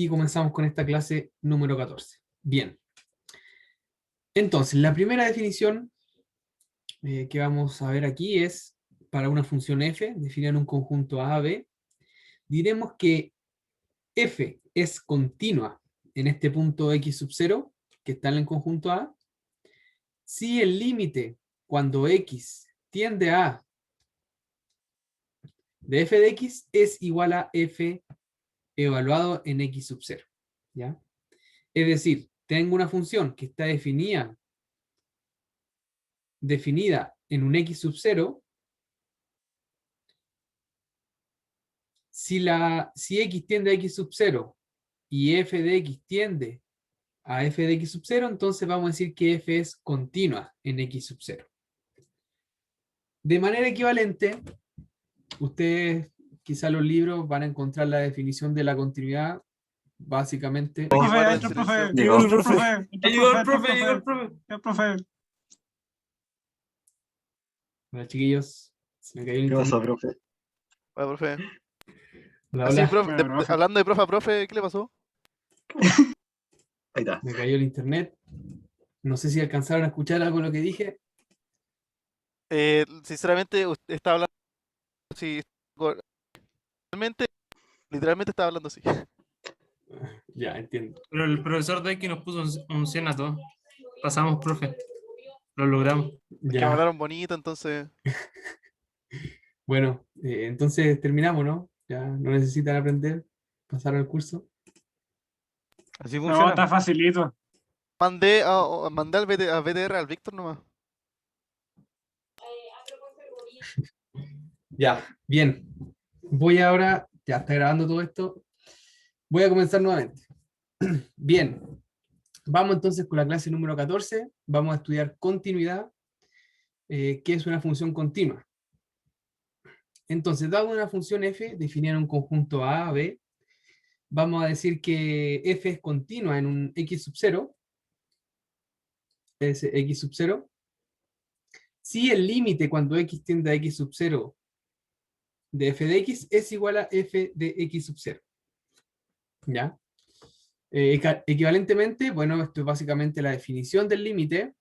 y comenzamos con esta clase número 14. Bien. Entonces, la primera definición que vamos a ver aquí es para una función f, definida en un conjunto A, B. Diremos que f es continua en este punto x sub 0, que está en el conjunto A, si el límite cuando x tiende a de f de x es igual a f evaluado en x sub 0. ¿Ya? Es decir, tengo una función que está definida en un x sub 0, si x tiende a x sub 0 y f de x tiende a f de x sub 0, entonces vamos a decir que f es continua en x sub 0. De manera equivalente, ustedes quizá los libros van a encontrar la definición de la continuidad, básicamente. Profe, entra el profe. Llegó el Profe, profe. entra el Llegó el profe, profe, llegó el profe. el profe. Hola chiquillos, se me cayó el ¿Qué internet. pasó, profe? Hola, profe. Hola, Así, hola. profe, Bueno, profe. hablando de profe a profe, ¿qué le pasó? Ahí está. Me cayó el internet. No sé si alcanzaron a escuchar algo de lo que dije. Sinceramente, usted está hablando así. Literalmente estaba hablando así. Ya, entiendo. Pero el profesor de X nos puso un 100 a todos. Pasamos, profe. Lo logramos. Es que me Ya. hablaron bonito, entonces. Bueno, entonces terminamos, ¿no? Ya no necesitan aprender, pasaron el curso. Así No, funciona. está facilito. Mandé a BTR al Víctor nomás. Ya, bien. Voy ahora, ya está grabando todo esto. Voy a comenzar nuevamente. Bien. Vamos entonces con la clase número 14. Vamos a estudiar continuidad, que es una función continua. Entonces, dado una función f definida en un conjunto A, B, vamos a decir que f es continua en un x sub 0, es x sub 0, si el límite cuando x tiende a x sub 0 de f de x es igual a f de x sub 0. ¿Ya? Equivalentemente, bueno, esto es básicamente la definición del límite.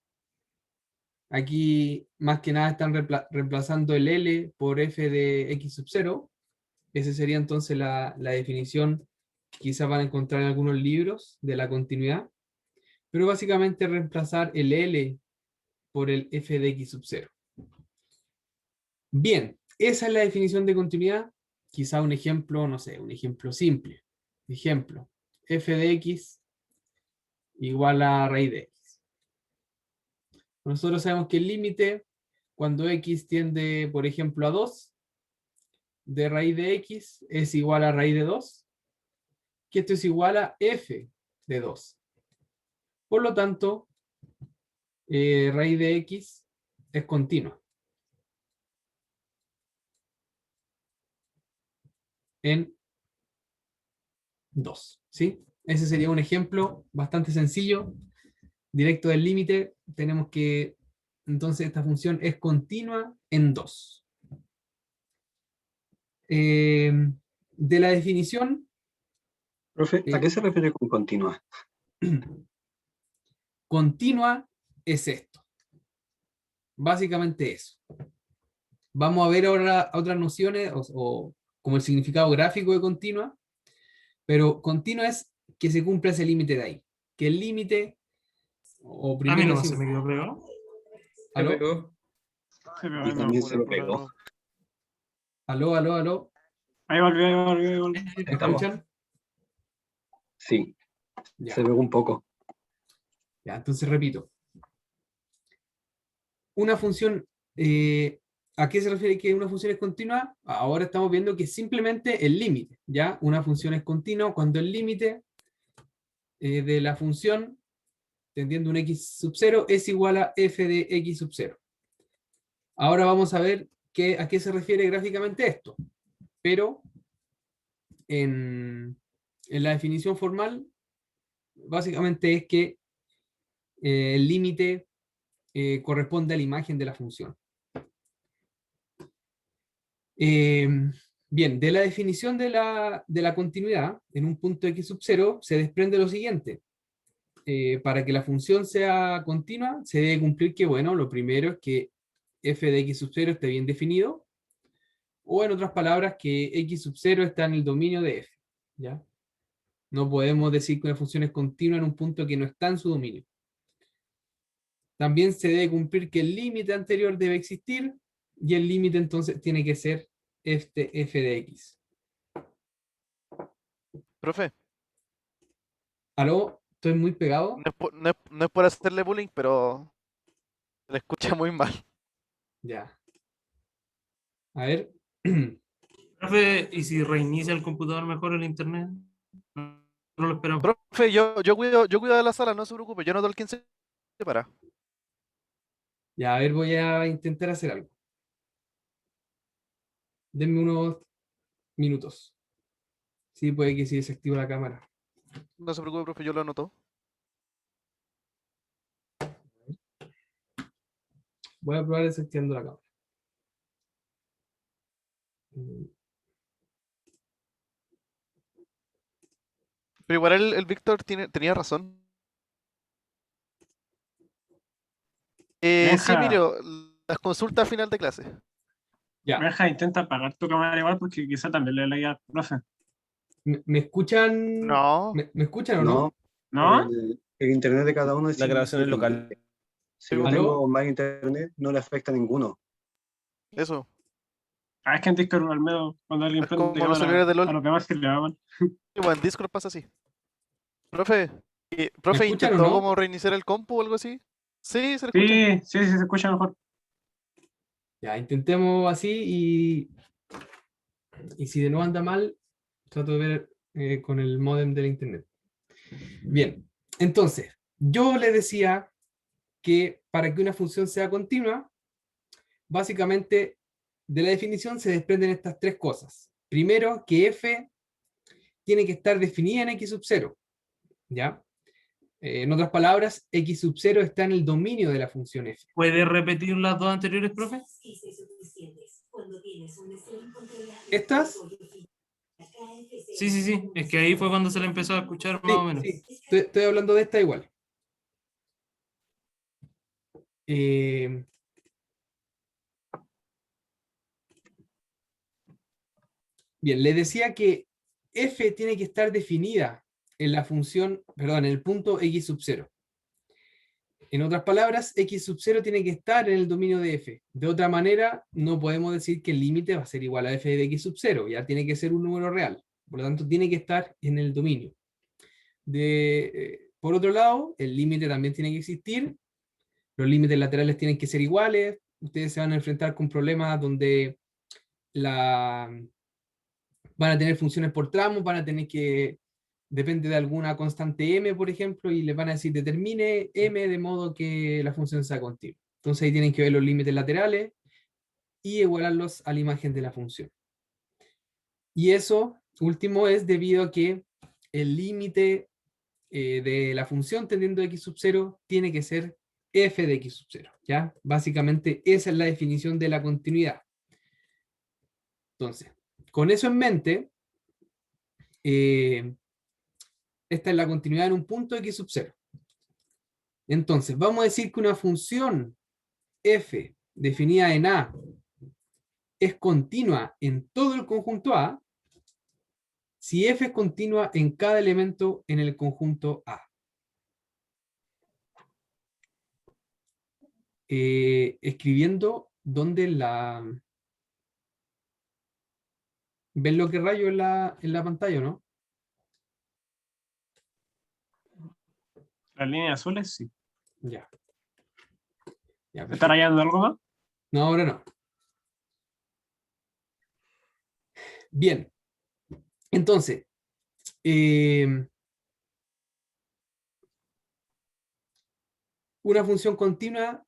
Aquí, más que nada, están reemplazando el L por f de x sub 0. Esa sería entonces la definición que quizás van a encontrar en algunos libros de la continuidad. Pero básicamente reemplazar el L por el f de x sub 0. Bien, esa es la definición de continuidad. Quizá un ejemplo, no sé, un ejemplo simple. Ejemplo, f de x igual a raíz de x. Nosotros sabemos que el límite, cuando x tiende, por ejemplo, a 2, de raíz de x es igual a raíz de 2, que esto es igual a f de 2. Por lo tanto, raíz de x es continua en 2, ¿sí? Ese sería un ejemplo bastante sencillo, directo del límite. Tenemos que, entonces, esta función es continua en 2. De la definición, Profe, ¿a qué se refiere con continua? continua es esto. Básicamente eso. Vamos a ver ahora otras nociones, o como el significado gráfico de continua, pero continua es que se cumpla ese límite de ahí. Que el límite, o A mí primero no se decimos, me quedó pegado. ¿aló? Sí, Y pero ahí no. también se me pegó. ¿Aló, aló, aló? Ahí volvió, ahí volvió, ahí volvió. ¿Me Estamos. escuchan? Sí, Ya, se pegó un poco. ya, entonces repito. Una función, ¿a qué se refiere que una función es continua? Ahora estamos viendo que simplemente el límite, ¿ya? Una función es continua cuando el límite de la función, tendiendo un x sub 0, es igual a f de x sub 0. Ahora vamos a ver a qué se refiere gráficamente esto. Pero en la definición formal, básicamente es que el límite corresponde a la imagen de la función. Bien, de la definición de la continuidad, en un punto x sub 0, se desprende lo siguiente. Para que la función sea continua, se debe cumplir que, bueno, lo primero es que f de x sub 0 esté bien definido, o en otras palabras, que x sub 0 está en el dominio de f, ¿ya? No podemos decir que una función es continua en un punto que no está en su dominio. También se debe cumplir que el límite anterior debe existir, y el límite entonces tiene que ser este f de x. Profe, ¿Aló? ¿Estoy muy pegado? no es por hacerle bullying, pero se le escucha muy mal. Ya. A ver. Profe, ¿y si reinicia el computador mejor el internet? No, no lo esperamos. Profe, yo cuido de la sala, no se preocupe, yo noto el 15 para. Ya, a ver, voy a intentar hacer algo. Denme unos minutos. Sí, puede que sí desactivo la cámara. No se preocupe, profe, yo lo anoto. Voy a probar desactivando la cámara. Pero igual el Víctor tenía razón. Sí, Benja, Emilio, las consultas a final de clase. Ya. Benja, intenta apagar tu cámara igual porque quizá también le leía al profe. ¿Me escuchan? No, ¿Me escuchan o no? No, ¿No? el internet de cada uno es La grabación es local. independiente. Si yo ¿Aló? tengo más internet, no le afecta a ninguno. eso. Ah, es que en Discord al medio, cuando alguien Es prende como los cámara, servidores de a LOL. los demás se le daban. Igual en Discord pasa así. Profe, ¿Me profe, escuchan o ¿intentó no? como reiniciar el compu o algo así? Sí, se le escucha. Sí, se escucha mejor. Ya, intentemos así y si de nuevo anda mal, trato de ver con el módem del internet. Bien, entonces, yo le decía que para que una función sea continua, básicamente de la definición se desprenden estas tres cosas. Primero, que f tiene que estar definida en x sub 0, ¿ya? En otras palabras, x sub 0 está en el dominio de la función f. ¿Puede repetir las dos anteriores, profe? ¿Estas? Sí. Es que ahí fue cuando se le empezó a escuchar más o menos. Sí, estoy hablando de esta igual. Bien, le decía que f tiene que estar definida en la función, perdón, en el punto x sub 0. En otras palabras, x sub 0 tiene que estar en el dominio de f. De otra manera, no podemos decir que el límite va a ser igual a f de x sub 0. Ya tiene que ser un número real. Por lo tanto, tiene que estar en el dominio. Por otro lado, el límite también tiene que existir. Los límites laterales tienen que ser iguales. Ustedes se van a enfrentar con problemas donde van a tener funciones por tramos, van a tener que, depende de alguna constante m, por ejemplo, y les van a decir determine m de modo que la función sea continua. Entonces ahí tienen que ver los límites laterales y igualarlos a la imagen de la función. Y eso último es debido a que el límite de la función tendiendo a x sub 0 tiene que ser f de x sub 0, ¿ya? Básicamente esa es la definición de la continuidad. Entonces, con eso en mente, esta es la continuidad en un punto x sub 0. Entonces, vamos a decir que una función f definida en A es continua en todo el conjunto A, si f es continua en cada elemento en el conjunto A. Escribiendo donde la... ¿Ven lo que rayo en la pantalla, no? Las líneas azules, sí. Ya. Ya, ¿Te está perfecto. rayando algo más? No, ahora no. Bien. Entonces, una función continua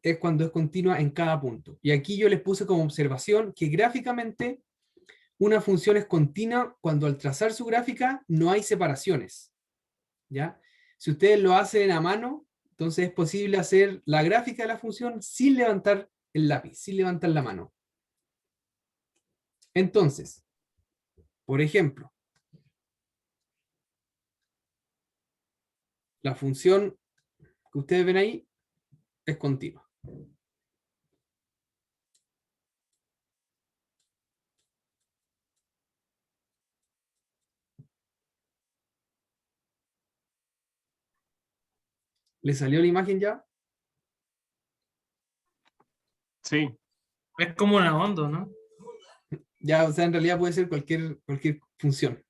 es cuando es continua en cada punto. Y aquí yo les puse como observación que gráficamente una función es continua cuando al trazar su gráfica no hay separaciones. ¿Ya? Si ustedes lo hacen a mano, entonces es posible hacer la gráfica de la función sin levantar el lápiz, sin levantar la mano. Entonces, por ejemplo, la función que ustedes ven ahí es continua. ¿Le salió la imagen ya? Sí, Es como una onda, ¿no? Ya, o sea, en realidad puede ser cualquier función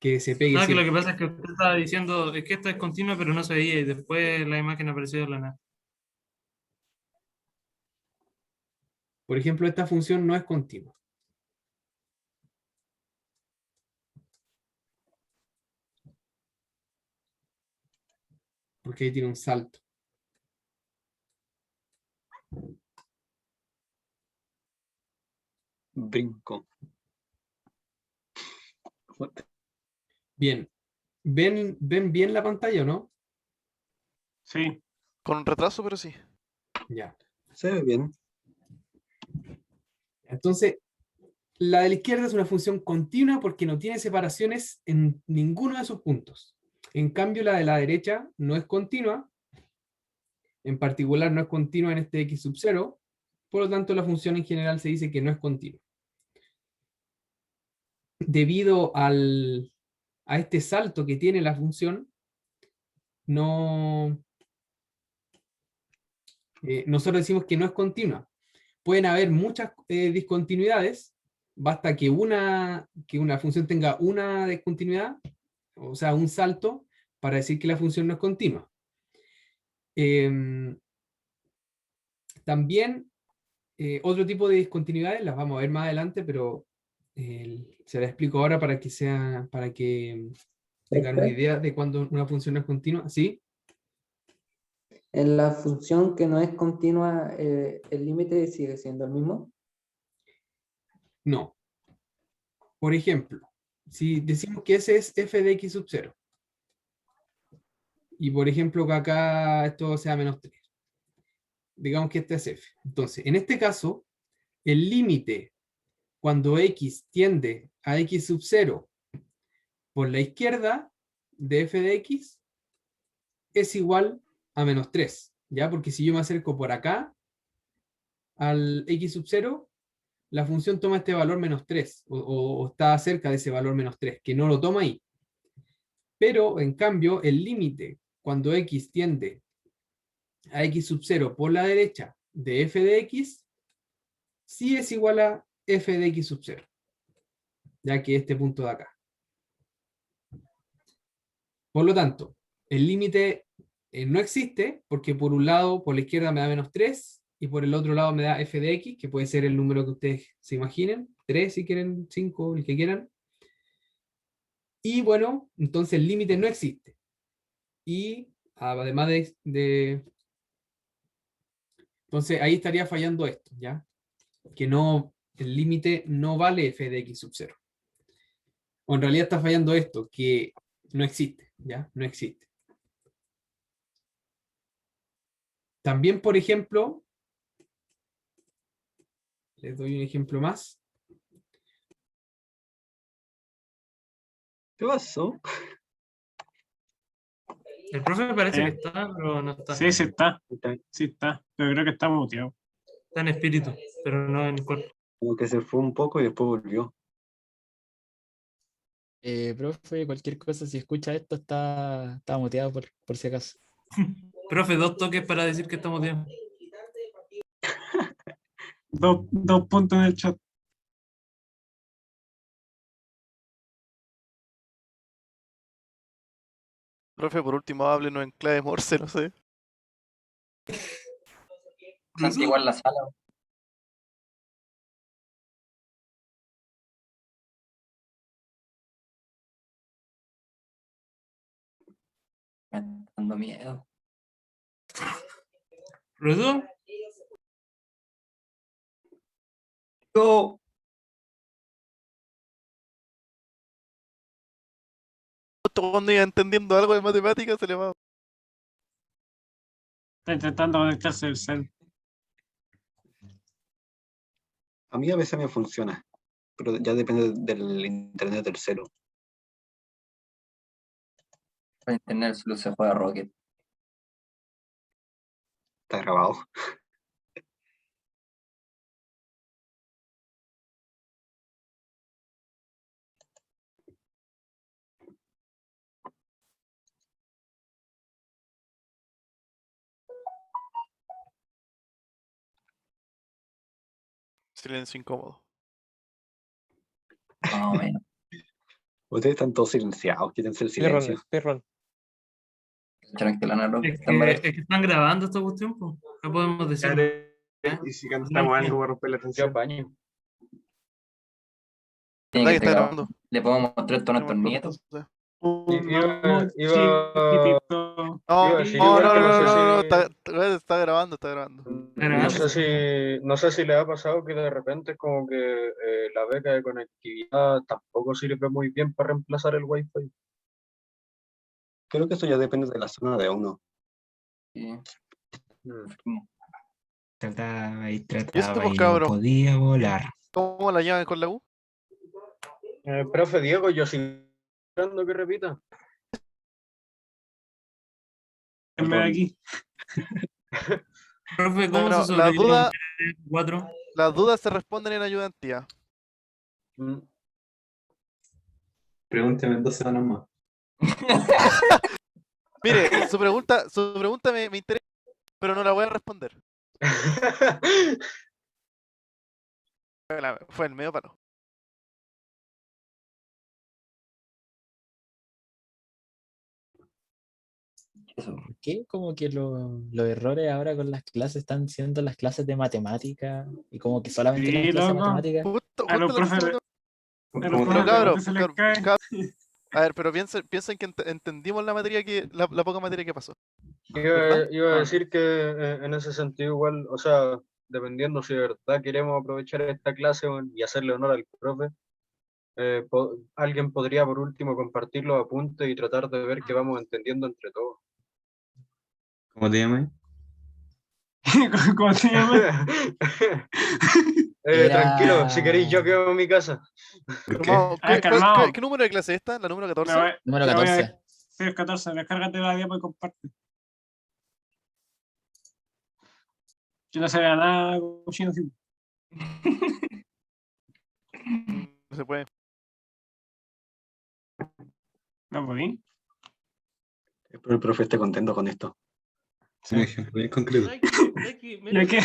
que se pegue No, que lo siempre. que pasa es que usted estaba diciendo es que esta es continua, pero no se veía y después la imagen apareció de la nada. Por ejemplo, esta función no es continua. Porque ahí tiene un salto. Brinco. Bien. ¿Ven bien la pantalla o no? sí. Con un retraso, pero sí. Ya. Se ve bien. Entonces, la de la izquierda es una función continua porque no tiene separaciones en ninguno de sus puntos. En cambio, la de la derecha no es continua. En particular, no es continua en este x sub 0. Por lo tanto, la función en general se dice que no es continua. Debido a este salto que tiene la función, no, nosotros decimos que no es continua. Pueden haber muchas discontinuidades, basta que una función tenga una discontinuidad, o sea, un salto, para decir que la función no es continua. También otro tipo de discontinuidades las vamos a ver más adelante, pero se las explico ahora para que tengan una idea de cuando una función no es continua. ¿Sí? En la función que no es continua, el límite sigue siendo el mismo. No. Por ejemplo, si decimos que ese es f de x sub 0, y por ejemplo que acá esto sea menos 3, digamos que este es f. Entonces, en este caso, el límite cuando x tiende a x sub 0 por la izquierda de f de x es igual a menos 3, ¿ya? Porque si yo me acerco por acá al x sub 0, la función toma este valor menos 3, o está cerca de ese valor menos 3, que no lo toma ahí. Pero, en cambio, el límite cuando x tiende a x sub 0 por la derecha de f de x, sí es igual a f de x sub 0, ya que este punto de acá. Por lo tanto, el límite no existe, porque por un lado, por la izquierda me da menos 3, y por el otro lado me da f de x, que puede ser el número que ustedes se imaginen, 3 si quieren, 5, el que quieran. Y bueno, entonces el límite no existe. Y además entonces ahí estaría fallando esto, ¿ya? Que no, el límite no vale f de x sub 0. O en realidad está fallando esto, que no existe, ¿ya? No existe. También, por ejemplo, les doy un ejemplo más. ¿Qué pasó? El profe parece que está, pero no está. Sí, sí está. Sí está. Pero creo que está muteado. Está en espíritu, pero no en cuerpo. Como que se fue un poco y después volvió. Profe, cualquier cosa, si escucha esto, está muteado por si acaso. Profe, 2 toques para decir que estamos bien. Dos puntos en el chat. Profe, por último, háblenos en clave Morse, no sé. Santi, igual la sala. Me está dando miedo. ¿Rudo? ¡No! Justo cuando iba entendiendo algo de matemáticas, se le va. Está intentando conectarse el cel. A mí a veces me funciona, pero ya depende del internet del celu. Para internet solo se juega Rocket. Está grabado. Silencio incómodo. Más o menos. Ustedes están todos silenciados, quítense el silencio. Speedrun. Tranquila, no, Es está embarazada. que están grabando esta cuestión, pues. No podemos decir. Y si cantamos algo para romper la Yo atención. baño. Tiene ¿Verdad que que está estar grabando? Le podemos mostrar esto a nuestros Tenemos nietos. cosas. Chiquitito. No, Iba a decir no, igual no, que no, no sé no, si- está grabando, está grabando. No sé si le ha pasado que de repente como que la beca de conectividad tampoco sirve muy bien para reemplazar el wifi. Creo que eso ya depende de la zona de uno. Sí. Trataba y ¿Y esto, trataba pues, y no cabros? podía volar. ¿Cómo la llevan con la U? Profe Diego, yo sigo esperando que repita. En vez de aquí. Profe, ¿cómo Bueno, se las sobrevive dudas, un 4? las dudas se responden en ayudantía. Pregúnteme en 2 semanas más. Mire, su pregunta me interesa, pero no la voy a responder. Fue el medio palo. Eso. ¿Por qué? Como que los errores ahora con las clases están siendo las clases de matemática y como que solamente las Sí, clases de loco. matemática. Justo A los la clase de profes, ¿Cómo a los te Pero lo profes, cabros, se les cae. a ver, pero piensen que entendimos la materia la poca materia que pasó. Iba a decir que en ese sentido igual, o sea, dependiendo si de verdad queremos aprovechar esta clase y hacerle honor al profe, alguien podría por último compartir los apuntes y tratar de ver qué vamos entendiendo entre todos. ¿Cómo te llamas? ¿Cómo se llama? Tranquilo, si queréis yo quedo en mi casa. ¿Por qué? Calmado. Calmado. ¿Qué número de clase es esta? ¿La número 14? Número Te voy a- 14. Sí, es 14. Descárgate la diapo y comparte. Yo no sabía nada cochino. Sí. No se puede. No podí. Espero el profe esté contento con esto. Un ejemplo bien concreto. ¿Ya qué?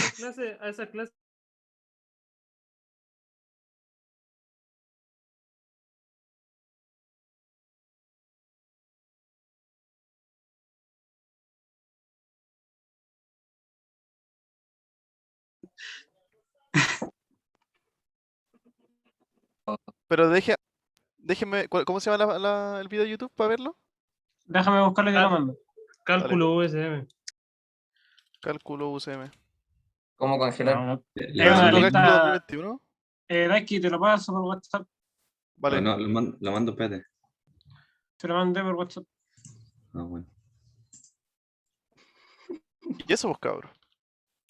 A esa clase. Pero déjenme, ¿cómo se llama el video de YouTube para verlo? Déjame buscarlo y te lo mando. Cálculo USM. Cálculo UCM. ¿Cómo congelar? No, no. La una mando- lista- Cálculo 2021. Daiki, te lo paso por WhatsApp. Vale. No, lo mando, espérate. Te lo mandé por WhatsApp. Ah, bueno. ¿Y eso, pues, cabros?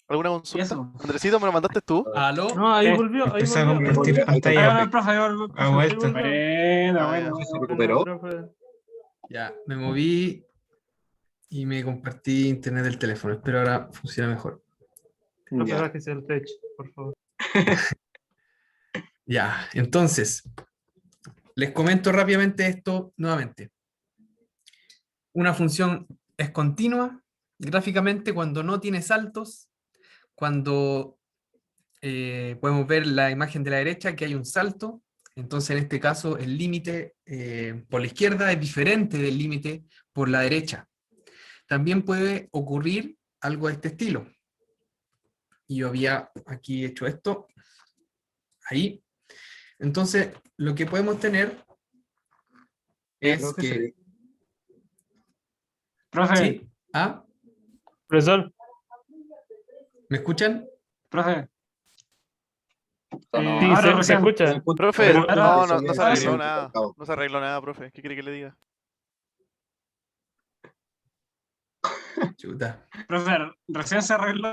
¿Alguna ¿Y consulta? eso? Andresito, ¿me lo mandaste tú? ¿Aló? No, ahí Eh, volvió. Ahí Empecé a volvió. compartir Ahí pantalla. va el profe, ahí va el profe. Ha vuelto. Bueno, Ah, bueno. ¿Se recuperó? Ya, me moví y me compartí internet del teléfono. Espero ahora funcione mejor. Profe, Ya. bájese el techo, por favor. Ya, entonces, les comento rápidamente esto nuevamente. Una función es continua gráficamente cuando no tiene saltos, cuando podemos ver la imagen de la derecha que hay un salto. Entonces, en este caso, el límite por la izquierda es diferente del límite por la derecha. También puede ocurrir algo de este estilo. Y yo había aquí hecho esto, ahí. Entonces, lo que podemos tener es Creo que que... sí. Profe, ¿Sí? ¿Ah? Profesor, ¿Me escuchan? profe. No, sí, ahora se recién. escucha. Profe, Pero- no se arregló Sí. nada. No se arregló nada, profe. ¿Qué quiere que le diga? Chuta. Profe, recién se arregló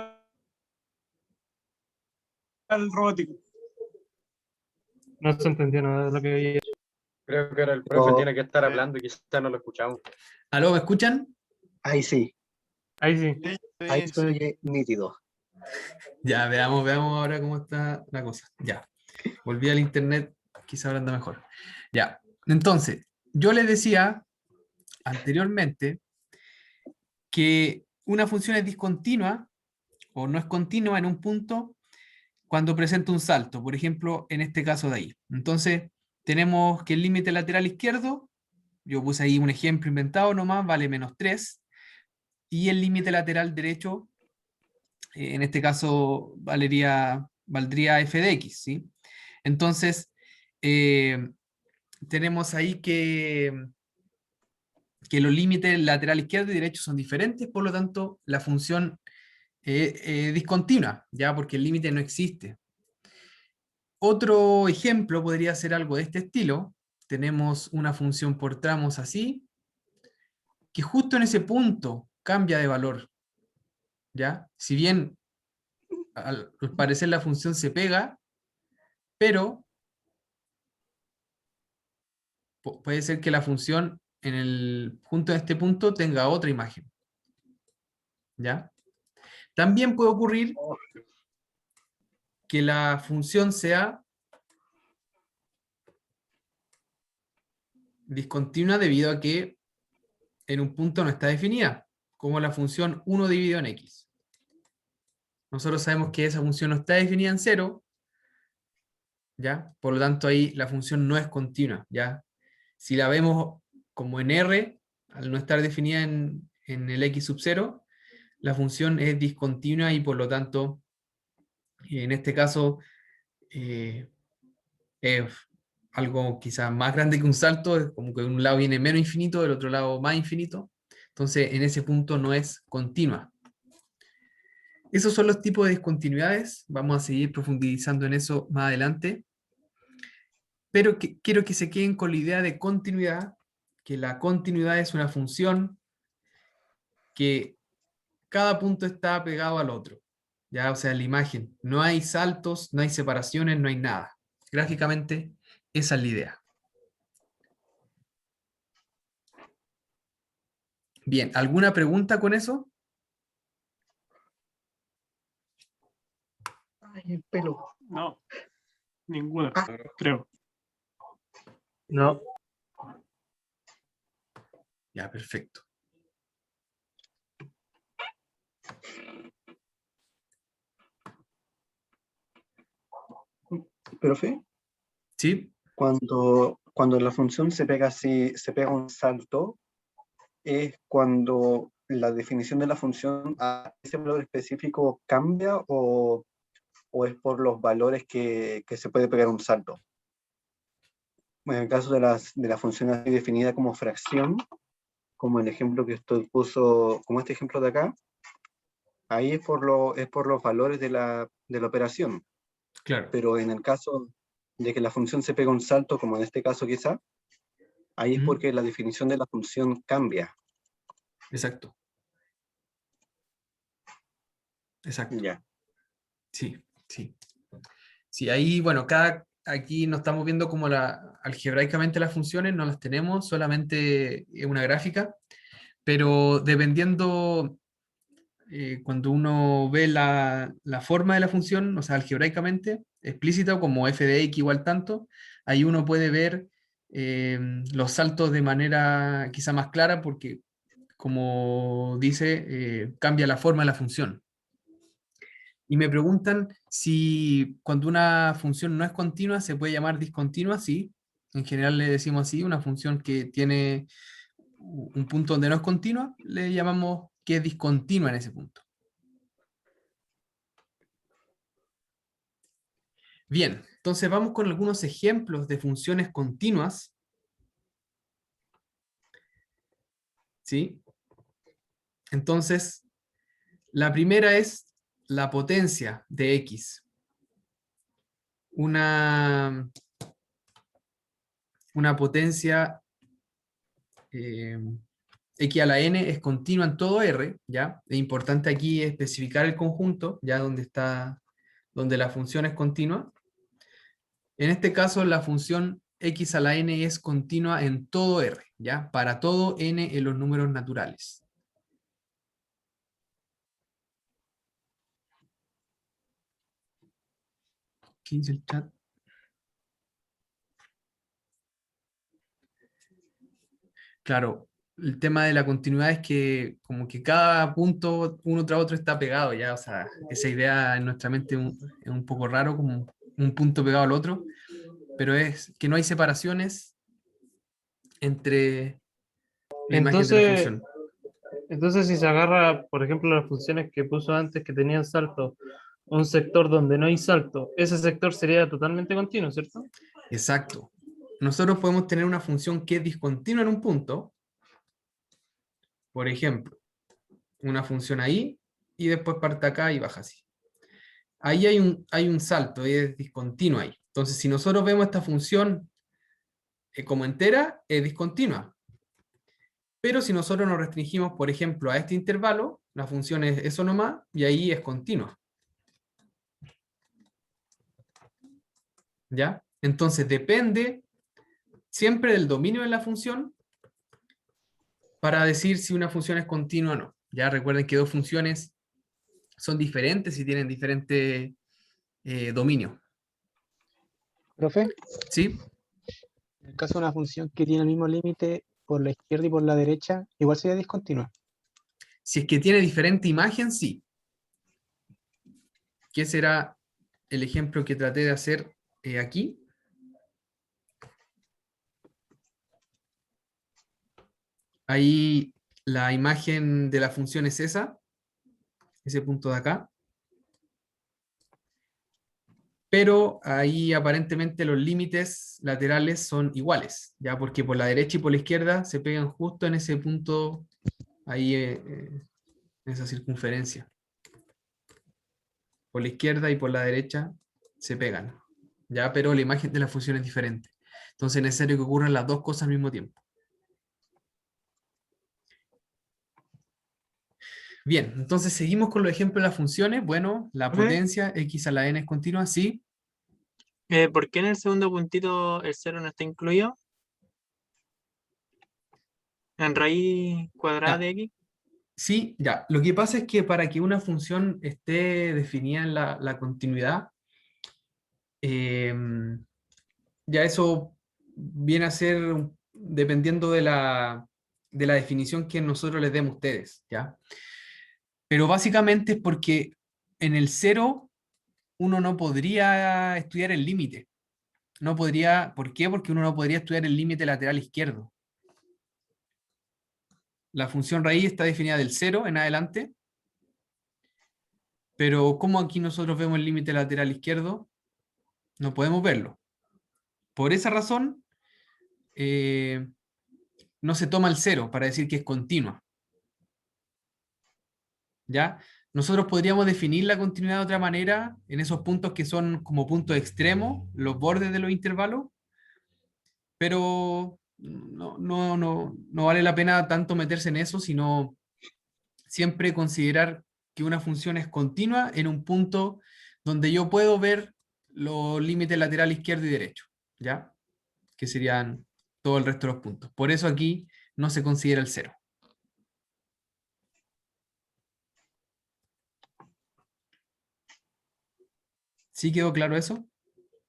el robótico. No se entendió nada de lo que había hecho. Creo que era el profe, No. tiene que estar hablando y quizás no lo escuchamos. ¿Aló, me escuchan? Ahí sí, Ahí sí. Sí, ahí sí, se sí. oye nítido. Ya, veamos ahora cómo está la cosa. Ya, volví al internet, quizá ahora anda mejor. Ya, entonces, yo les decía anteriormente que una función es discontinua o no es continua en un punto cuando presenta un salto, por ejemplo, en este caso de ahí. Entonces, tenemos que el límite lateral izquierdo, yo puse ahí un ejemplo inventado nomás, vale -3, y el límite lateral derecho, en este caso valdría f de x, ¿sí? Entonces, tenemos ahí que los límites lateral izquierdo y derecho son diferentes, por lo tanto, la función discontinua, ¿ya? Porque el límite no existe. Otro ejemplo podría ser algo de este estilo. Tenemos una función por tramos así, que justo en ese punto cambia de valor, ¿ya? Si bien al parecer la función se pega, pero puede ser que la función en el punto de este punto tenga otra imagen, ¿ya? También puede ocurrir que la función sea discontinua debido a que en un punto no está definida, como la función 1 dividido en x. Nosotros sabemos que esa función no está definida en 0, ¿ya? Por lo tanto ahí la función no es continua, ¿ya? Si la vemos como en R, al no estar definida en el x sub 0, la función es discontinua y por lo tanto, en este caso, es algo quizás más grande que un salto, es como que de un lado viene menos infinito, del otro lado más infinito. Entonces, en ese punto no es continua. Esos son los tipos de discontinuidades. Vamos a seguir profundizando en eso más adelante. Pero quiero que se queden con la idea de continuidad, que la continuidad es una función que cada punto está pegado al otro. ¿Ya? O sea, en la imagen. No hay saltos, no hay separaciones, no hay nada. Gráficamente, esa es la idea. Bien, ¿alguna pregunta con eso? Ay, el pelo. No, ninguna, Ah. creo. No. Ya, perfecto. Profe, ¿Sí? cuando la función se pega así, se pega un salto, es cuando la definición de la función a ese valor específico cambia o es por los valores que se puede pegar un salto. Bueno, en el caso de la función así definida como fracción, como el ejemplo que usted puso, como este ejemplo de acá, ahí es por los valores de la operación. Claro. Pero en el caso de que la función se pega un salto, como en este caso quizá, ahí es Ujú. porque la definición de la función cambia. Exacto. Exacto. Ya. Sí, sí. Sí, ahí, bueno, aquí no estamos viendo como algebraicamente las funciones, no las tenemos, solamente una gráfica, pero dependiendo, cuando uno ve la forma de la función, o sea, algebraicamente, explícita, como f de x igual tanto, ahí uno puede ver los saltos de manera quizá más clara, porque, como dice, cambia la forma de la función. Y me preguntan si cuando una función no es continua se puede llamar discontinua. Sí, en general le decimos así, una función que tiene un punto donde no es continua, le llamamos que es discontinua en ese punto. Bien, entonces vamos con algunos ejemplos de funciones continuas. ¿Sí? Entonces, la primera es la potencia de x. Una potencia x a la n es continua en todo R, ¿ya? Es importante aquí especificar el conjunto, ya donde la función es continua. En este caso, la función x a la n es continua en todo R, ¿ya? Para todo n en los números naturales. ¿Qué dice el chat? Claro, el tema de la continuidad es que como que cada punto uno tras otro está pegado, ¿ya? O sea, esa idea en nuestra mente es un poco raro, como un punto pegado al otro, pero es que no hay separaciones entre la imagen de la Entonces, función. entonces si se agarra, por ejemplo, las funciones que puso antes que tenían salto, un sector donde no hay salto, ese sector sería totalmente continuo, ¿cierto? Exacto. Nosotros podemos tener una función que es discontinua en un punto, por ejemplo, una función ahí, y después parte acá y baja así. Ahí hay un salto, es discontinuo ahí. Entonces, si nosotros vemos esta función como entera, es discontinua. Pero si nosotros nos restringimos, por ejemplo, a este intervalo, la función es eso nomás, y ahí es continua. ¿Ya? Entonces, depende siempre del dominio de la función para decir si una función es continua o no. Ya recuerden que dos funciones son diferentes y tienen diferente dominio. Profe, ¿Sí? en el caso de una función que tiene el mismo límite por la izquierda y por la derecha, igual sería discontinua. Si es que tiene diferente imagen, sí. ¿Qué será el ejemplo que traté de hacer aquí? Ahí la imagen de la función es esa, ese punto de acá. Pero ahí aparentemente los límites laterales son iguales, ya porque por la derecha y por la izquierda se pegan justo en ese punto, ahí en esa circunferencia. Por la izquierda y por la derecha se pegan, ya, pero la imagen de la función es diferente. Entonces es necesario que ocurran las dos cosas al mismo tiempo. Bien, entonces seguimos con los ejemplos de las funciones. Bueno, la potencia x a la n es continua, sí. ¿Por qué en el segundo puntito el 0 no está incluido? ¿En raíz cuadrada de x? Sí, ya. Lo que pasa es que para que una función esté definida en la continuidad, ya eso viene a ser dependiendo de la definición que nosotros les demos a ustedes, ¿ya? Pero básicamente es porque en el 0 uno no podría estudiar el límite. No podría, ¿por qué? Porque uno no podría estudiar el límite lateral izquierdo. La función raíz está definida del 0 en adelante, pero como aquí nosotros vemos el límite lateral izquierdo, no podemos verlo. Por esa razón, no se toma el 0 para decir que es continua. ¿Ya? Nosotros podríamos definir la continuidad de otra manera en esos puntos que son como puntos extremos, los bordes de los intervalos, pero no vale la pena tanto meterse en eso, sino siempre considerar que una función es continua en un punto donde yo puedo ver los límites lateral izquierdo y derecho, ¿ya? Que serían todo el resto de los puntos. Por eso aquí no se considera el 0. ¿Sí quedó claro eso?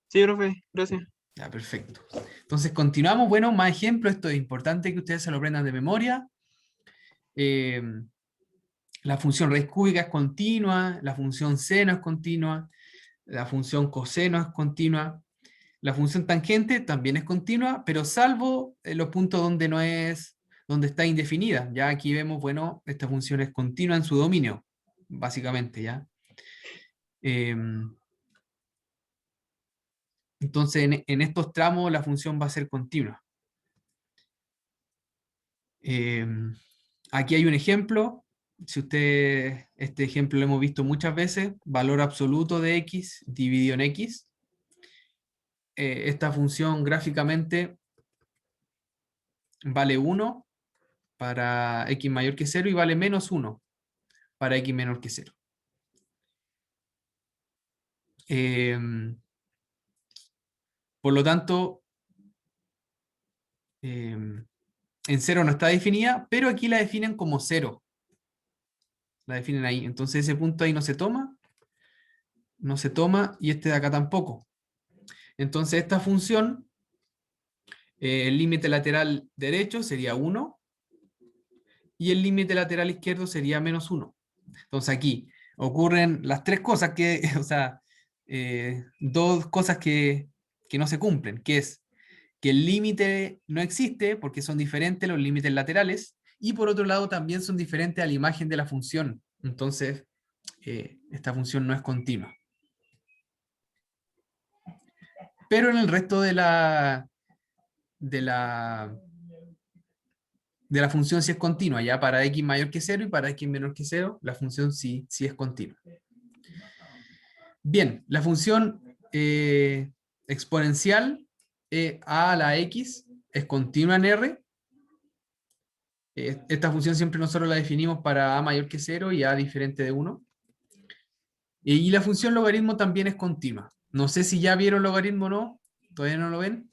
Sí, profe, gracias. Ya, perfecto. Entonces continuamos. Bueno, más ejemplos. Esto es importante que ustedes se lo aprendan de memoria. La función raíz cúbica es continua, la función seno es continua, la función coseno es continua, la función tangente también es continua, pero salvo en los puntos donde no es, donde está indefinida. Ya aquí vemos, bueno, esta función es continua en su dominio, básicamente, ¿ya? Entonces, en estos tramos la función va a ser continua. Aquí hay un ejemplo. Si usted, este ejemplo lo hemos visto muchas veces, valor absoluto de x dividido en x. Esta función gráficamente vale 1 para x mayor que 0 y vale menos 1 para x menor que 0. Por lo tanto, en 0 no está definida, pero aquí la definen como 0. La definen ahí. Entonces ese punto ahí no se toma, y este de acá tampoco. Entonces esta función, el límite lateral derecho sería 1, y el límite lateral izquierdo sería -1. Entonces aquí ocurren las tres cosas que, o sea, dos cosas que no se cumplen, que es que el límite no existe porque son diferentes los límites laterales, y por otro lado también son diferentes a la imagen de la función. Entonces, esta función no es continua. Pero en el resto de la función sí es continua, ya para x mayor que 0 y para x menor que 0, la función sí es continua. Bien, la función exponencial a a la x es continua en R. Esta función siempre nosotros la definimos para a mayor que 0 y a diferente de 1. Y la función logaritmo también es continua. No sé si ya vieron logaritmo o no. ¿Todavía no lo ven?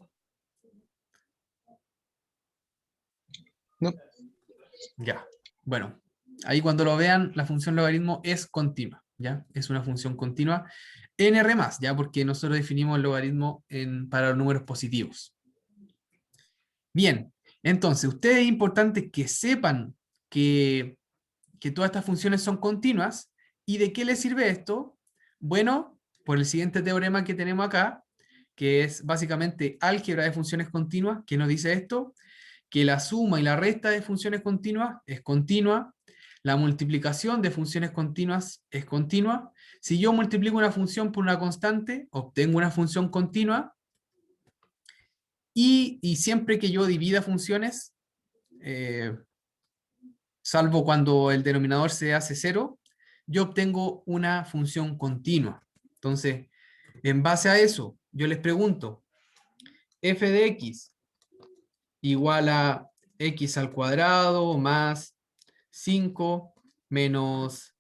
No. Ya. Bueno, ahí cuando lo vean, la función logaritmo es continua. ¿Ya? Es una función continua en R+, ¿ya? Porque nosotros definimos el logaritmo para los números positivos. Bien, entonces, ustedes es importante que sepan que todas estas funciones son continuas. ¿Y de qué les sirve esto? Bueno, por el siguiente teorema que tenemos acá, que es básicamente álgebra de funciones continuas, que nos dice esto, que la suma y la resta de funciones continuas es continua, la multiplicación de funciones continuas es continua. Si yo multiplico una función por una constante, obtengo una función continua, y siempre que yo divida funciones, salvo cuando el denominador se hace 0, yo obtengo una función continua. Entonces, en base a eso, yo les pregunto, f de x igual a x al cuadrado más 5 menos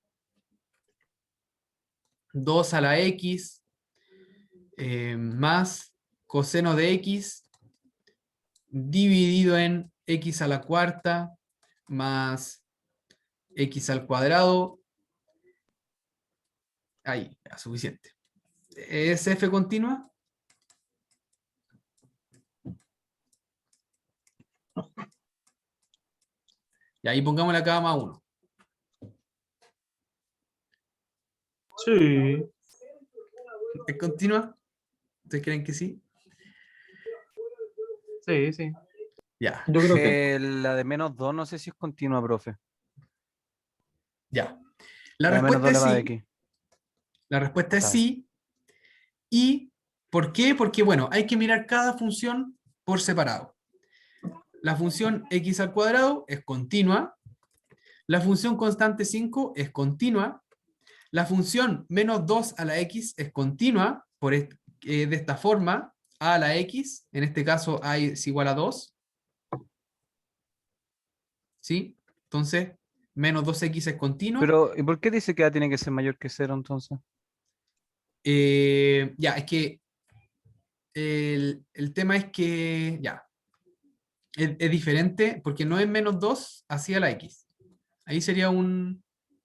2 a la x más coseno de x dividido en x a la cuarta más x al cuadrado. Ahí, ya, suficiente. ¿Es f continua? Y ahí pongamos la cama 1. Sí. ¿Es continua? ¿Ustedes creen que sí? Sí, sí. Ya. Yo creo que La de -2 no sé si es continua, profe. Ya. La La de respuesta es -2 elevado a sí. x. La respuesta es Está bien. sí. ¿Y por qué? Porque, bueno, hay que mirar cada función por separado. La función x al cuadrado es continua. La función constante 5 es continua. La función -2 a la x es continua de esta forma. A la x, en este caso a es igual a 2. ¿Sí? Entonces, -2x es continua. Pero, ¿y por qué dice que A tiene que ser mayor que 0 entonces? Ya, es que el tema es que, ya, es diferente porque no es -2 hacia la x. Ahí sería un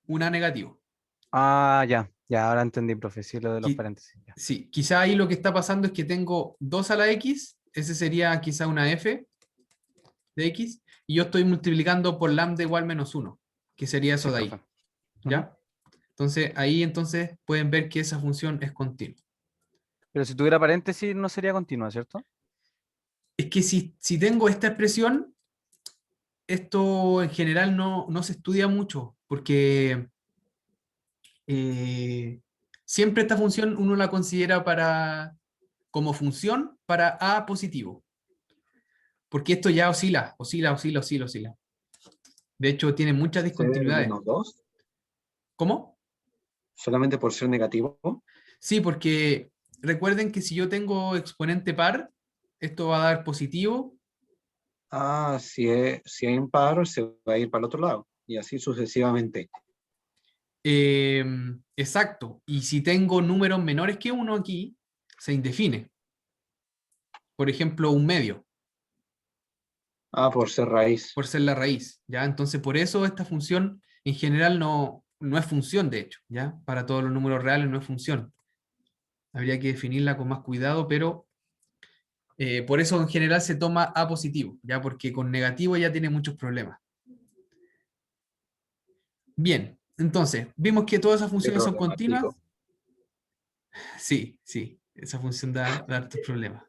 A negativo. Ah, ya, ahora entendí, profe, sí, lo de los Qui- paréntesis. Ya. Sí, quizá ahí lo que está pasando es que tengo 2 a la x, ese sería quizá una f de x, y yo estoy multiplicando por lambda igual -1, que sería eso Sí, de ahí. profe. ¿Ya? Entonces, ahí pueden ver que esa función es continua. Pero si tuviera paréntesis no sería continua, ¿cierto? Es que si tengo esta expresión, esto en general no se estudia mucho, porque siempre esta función uno la considera como función para A positivo. Porque esto ya oscila. De hecho, tiene muchas ser discontinuidades. -2, ¿Cómo? solamente por ser negativo. Sí, porque recuerden que si yo tengo exponente par, esto va a dar positivo. Ah, si es impar, se va a ir para el otro lado. Y así sucesivamente. Exacto. Y si tengo números menores que 1 aquí, se indefine. por ejemplo, un medio, Ah, por ser raíz. por ser la raíz, ¿ya? Entonces, por eso esta función en general no es función, de hecho, ¿ya? Para todos los números reales no es función. Habría que definirla con más cuidado, pero por eso en general se toma a positivo, ¿ya? Porque con negativo ya tiene muchos problemas. Bien, entonces, vimos que todas esas funciones son continuas. Sí, sí, esa función da hartos problemas.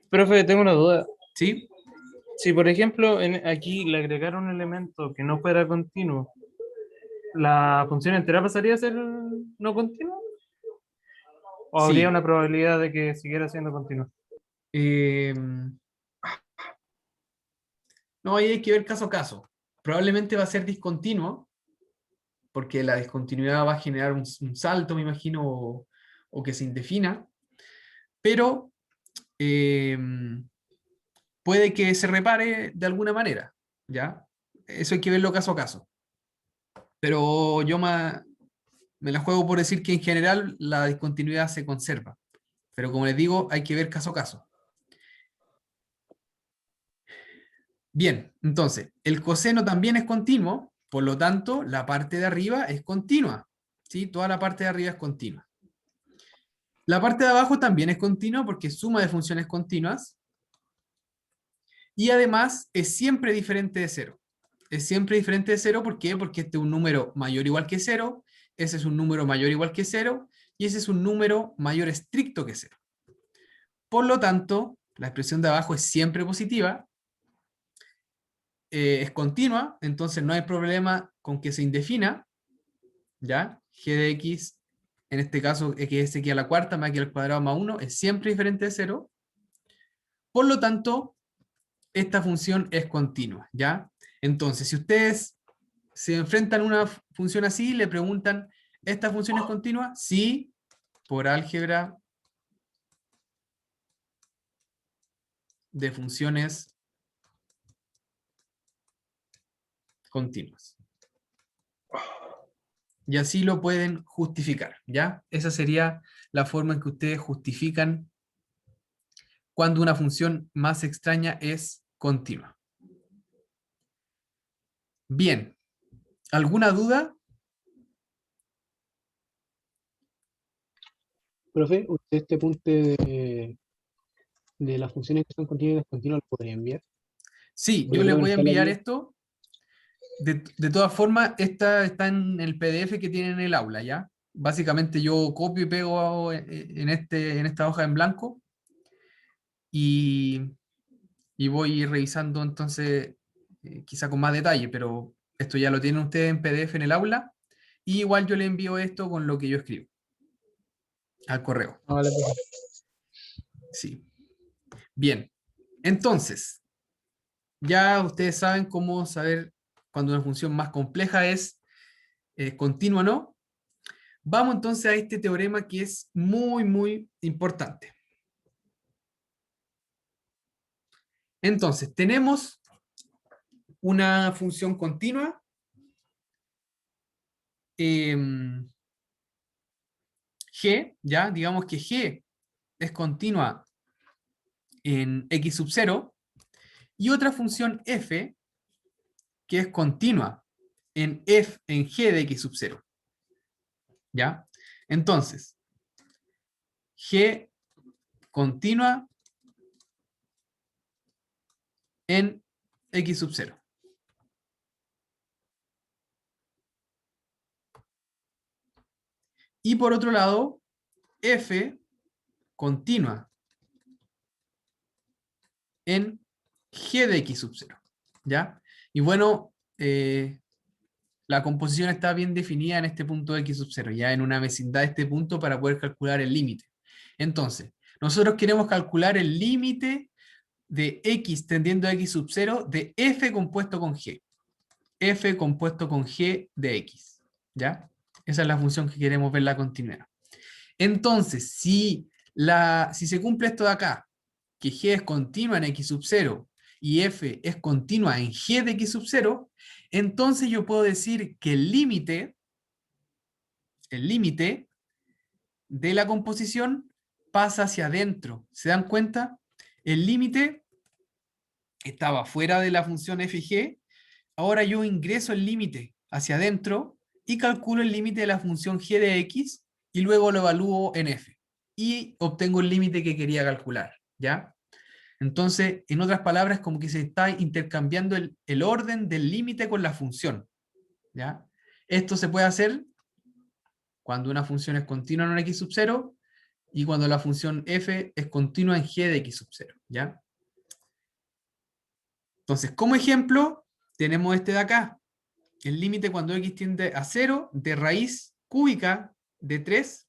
Profe, tengo una duda. ¿Sí? Si, por ejemplo, aquí le agregaron un elemento que no fuera continuo, ¿la función entera pasaría a ser no continua? ¿O habría Sí. una probabilidad de que siguiera siendo continua? No, ahí hay que ver caso a caso. Probablemente va a ser discontinuo, porque la discontinuidad va a generar un salto, me imagino, o que se indefina, pero puede que se repare de alguna manera, ¿ya? Eso hay que verlo caso a caso. Pero yo me la juego por decir que en general la discontinuidad se conserva. Pero como les digo, hay que ver caso a caso. Bien, entonces, el coseno también es continuo, por lo tanto, la parte de arriba es continua. ¿Sí? Toda la parte de arriba es continua. La parte de abajo también es continua porque es suma de funciones continuas. Y además es siempre diferente de cero. Es siempre diferente de cero, ¿por qué? Porque este es un número mayor o igual que cero, ese es un número mayor o igual que cero, y ese es un número mayor estricto que cero. Por lo tanto, la expresión de abajo es siempre positiva, es continua, entonces no hay problema con que se indefina, ¿ya? G de x, en este caso, x aquí a la cuarta más x al cuadrado más 1, es siempre diferente de cero. Por lo tanto, esta función es continua, ¿ya? Entonces, si ustedes se enfrentan a una función así, le preguntan, ¿esta función es continua? Sí, por álgebra de funciones continuas. Y así lo pueden justificar, ¿ya? Esa sería la forma en que ustedes justifican cuando una función más extraña es continua. Bien, ¿alguna duda? Profe, usted este punto de las funciones que son continuas y descontinuas, ¿lo podría enviar? Sí, Porque yo les creo que no voy a está la enviar guía. esto. De todas formas, esta está en el PDF que tienen en el aula, ¿ya? Básicamente yo copio y pego en esta hoja en blanco y voy revisando entonces quizá con más detalle, pero esto ya lo tienen ustedes en PDF en el aula y igual yo le envío esto con lo que yo escribo al correo. Ah, vale, profe. Sí. Bien, entonces, ya ustedes saben cómo saber cuando una función más compleja es continua o no. Vamos entonces a este teorema que es muy, muy importante. Entonces, tenemos una función continua G, ya, digamos que G es continua en X sub 0, y otra función F que es continua en G de X sub 0. ¿Ya? Entonces, G continua en X sub 0. Y por otro lado, F continua en G de X sub 0. ¿Ya? Y bueno, la composición está bien definida en este punto de X sub 0, ya en una vecindad de este punto para poder calcular el límite. Entonces, nosotros queremos calcular el límite de X tendiendo a X sub 0 de F compuesto con G. F compuesto con G de X. ¿Ya? Esa es la función que queremos ver la continuidad. Entonces, si se cumple esto de acá, que G es continua en X sub 0 y F es continua en G de X sub 0, entonces yo puedo decir que el límite de la composición pasa hacia adentro. ¿Se dan cuenta? El límite estaba fuera de la función f y g. Ahora yo ingreso el límite hacia adentro y calculo el límite de la función g de x y luego lo evalúo en f. Y obtengo el límite que quería calcular, ¿ya? Entonces, en otras palabras, como que se está intercambiando el orden del límite con la función, ¿ya? Esto se puede hacer cuando una función es continua en un x sub 0 y cuando la función f es continua en g de x sub 0, ¿ya? Entonces, como ejemplo, tenemos este de acá. El límite cuando x tiende a 0 de raíz cúbica de 3,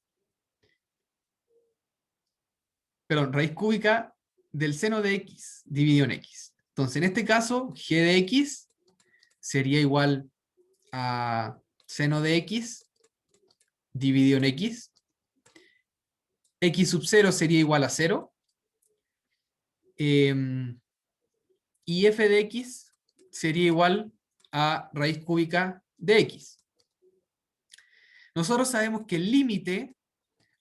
perdón, raíz cúbica del seno de x dividido en x. Entonces, en este caso, g de x sería igual a seno de x dividido en x. X sub 0 sería igual a 0. Y f de x sería igual a raíz cúbica de x. Nosotros sabemos que el límite,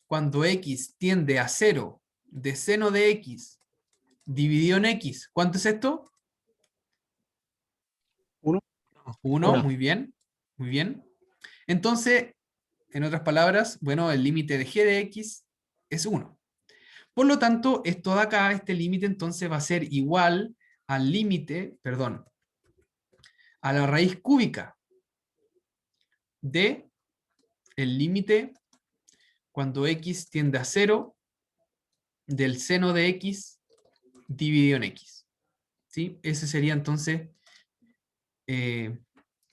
cuando x tiende a 0 de seno de x dividido en x, ¿cuánto es esto? 1. 1, muy bien, muy bien. Entonces, en otras palabras, bueno, el límite de g de x es 1. Por lo tanto, esto de acá, este límite entonces va a ser igual al límite, perdón, a la raíz cúbica de el límite cuando x tiende a 0 del seno de x dividido en x. ¿Sí? Ese sería entonces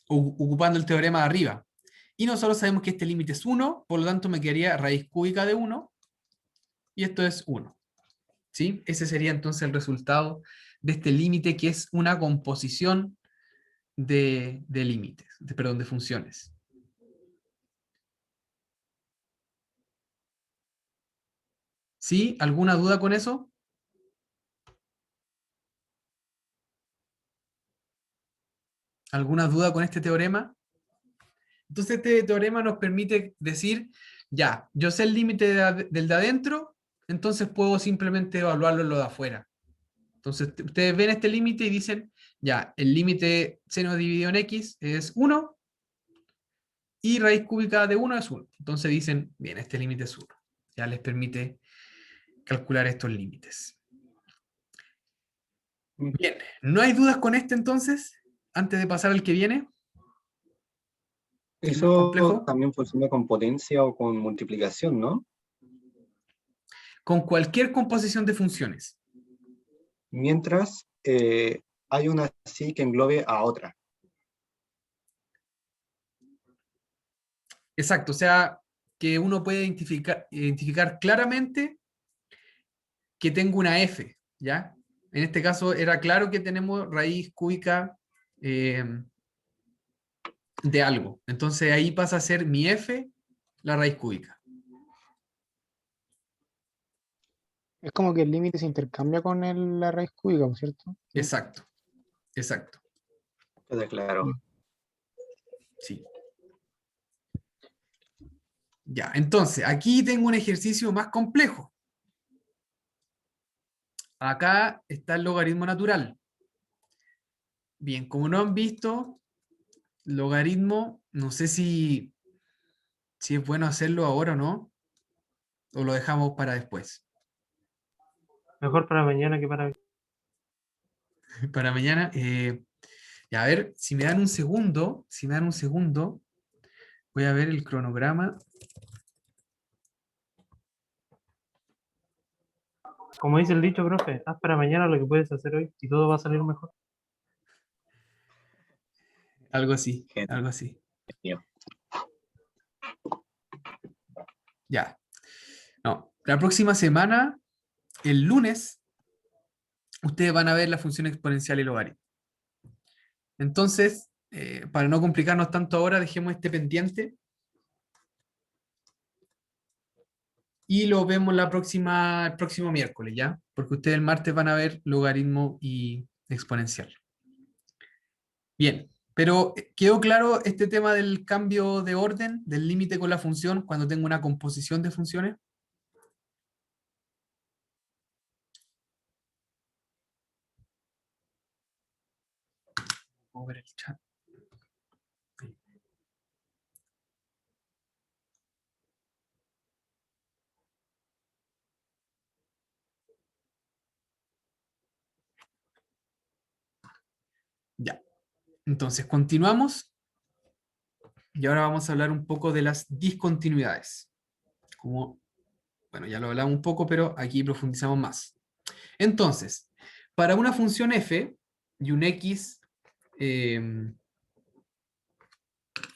ocupando el teorema de arriba. Y nosotros sabemos que este límite es 1, por lo tanto me quedaría raíz cúbica de 1, y esto es 1. ¿Sí? Ese sería entonces el resultado de este límite, que es una composición de límites, perdón, de funciones. ¿Sí? ¿Alguna duda con eso? ¿Alguna duda con este teorema? Entonces este teorema nos permite decir, ya, yo sé el límite del de adentro, entonces puedo simplemente evaluarlo en lo de afuera. Entonces ustedes ven este límite y dicen, ya, el límite seno dividido en x es 1, y raíz cúbica de 1 es 1. Entonces dicen, bien, este límite es 1. Ya les permite calcular estos límites. Bien, ¿no hay dudas con este entonces? Antes de pasar al que viene. ¿Que es más Eso complejo? también funciona con potencia o con multiplicación, ¿no? Con cualquier composición de funciones. Mientras hay una así que englobe a otra. Exacto, o sea, que uno puede identificar claramente que tengo una f, ¿ya? En este caso era claro que tenemos raíz cúbica de algo. Entonces ahí pasa a ser mi f la raíz cúbica. Es como que el límite se intercambia con la raíz cúbica, ¿cierto? Exacto, exacto. Queda claro. Sí. Ya, entonces, aquí tengo un ejercicio más complejo. Acá está el logaritmo natural. Bien, como no han visto, logaritmo, no sé si es bueno hacerlo ahora o no, o lo dejamos para después. Mejor para mañana que para hoy. Para mañana. Ya, a ver, si me dan un segundo, voy a ver el cronograma. Como dice el dicho, profe, haz para mañana lo que puedes hacer hoy y todo va a salir mejor. Algo así, algo así. Ya. No, la próxima semana, el lunes, ustedes van a ver la función exponencial y logaritmo. Entonces, para no complicarnos tanto ahora, dejemos este pendiente. Y lo vemos el próximo miércoles, ¿ya? Porque ustedes el martes van a ver logaritmo y exponencial. Bien, pero ¿quedó claro este tema del cambio de orden, del límite con la función, cuando tengo una composición de funciones? ver el chat. Ahí. Ya. Entonces, continuamos. Y ahora vamos a hablar un poco de las discontinuidades. Como, bueno, ya lo hablamos un poco, pero aquí profundizamos más. Entonces, para una función f y un x en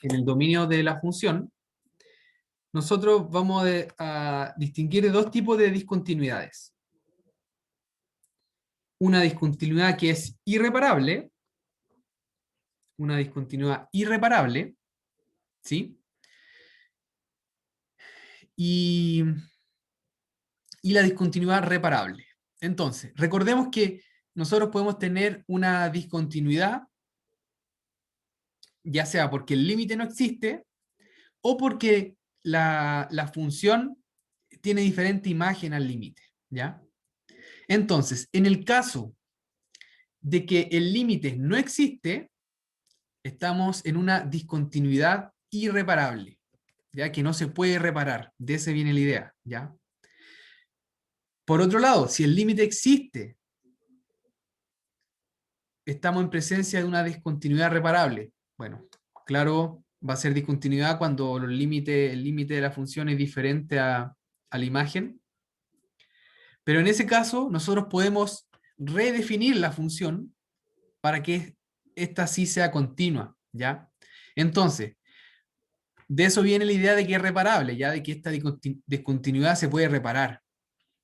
el dominio de la función, nosotros vamos a distinguir dos tipos de discontinuidades. Una discontinuidad que es irreparable, una discontinuidad irreparable, ¿sí? Y la discontinuidad reparable. Entonces, recordemos que nosotros podemos tener una discontinuidad, ya sea porque el límite no existe, o porque la función tiene diferente imagen al límite, ¿ya? Entonces, en el caso de que el límite no existe, estamos en una discontinuidad irreparable, ¿ya? Que no se puede reparar, de ese viene la idea, ¿ya? Por otro lado, si el límite existe, estamos en presencia de una discontinuidad reparable. Bueno, claro, va a ser discontinuidad cuando el límite de la función es diferente a la imagen. Pero en ese caso, nosotros podemos redefinir la función para que esta sí sea continua, ¿ya? Entonces, de eso viene la idea de que es reparable, ya de que esta discontinuidad se puede reparar.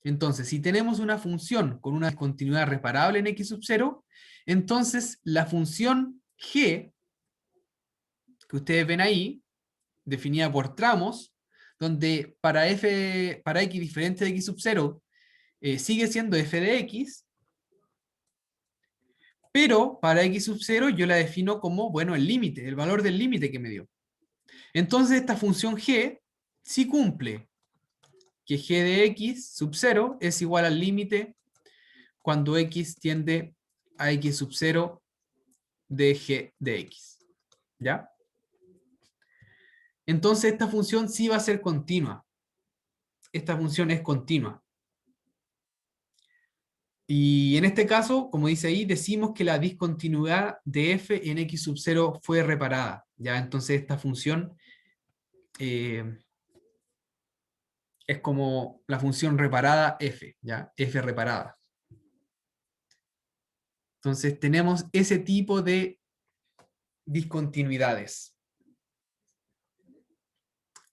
Entonces, si tenemos una función con una discontinuidad reparable en x sub 0, entonces la función g, que ustedes ven ahí, definida por tramos, donde para x diferente de x sub 0 sigue siendo f de x, pero para x sub 0 yo la defino como, bueno, el límite, el valor del límite que me dio. Entonces esta función g sí cumple que g de x sub 0 es igual al límite cuando x tiende a x sub 0 de g de x. ¿Ya? Entonces esta función sí va a ser continua. Esta función es continua. Y en este caso, como dice ahí, decimos que la discontinuidad de f en x sub 0 fue reparada. ¿Ya? Entonces esta función es como la función reparada f, ¿ya? F reparada. Entonces tenemos ese tipo de discontinuidades.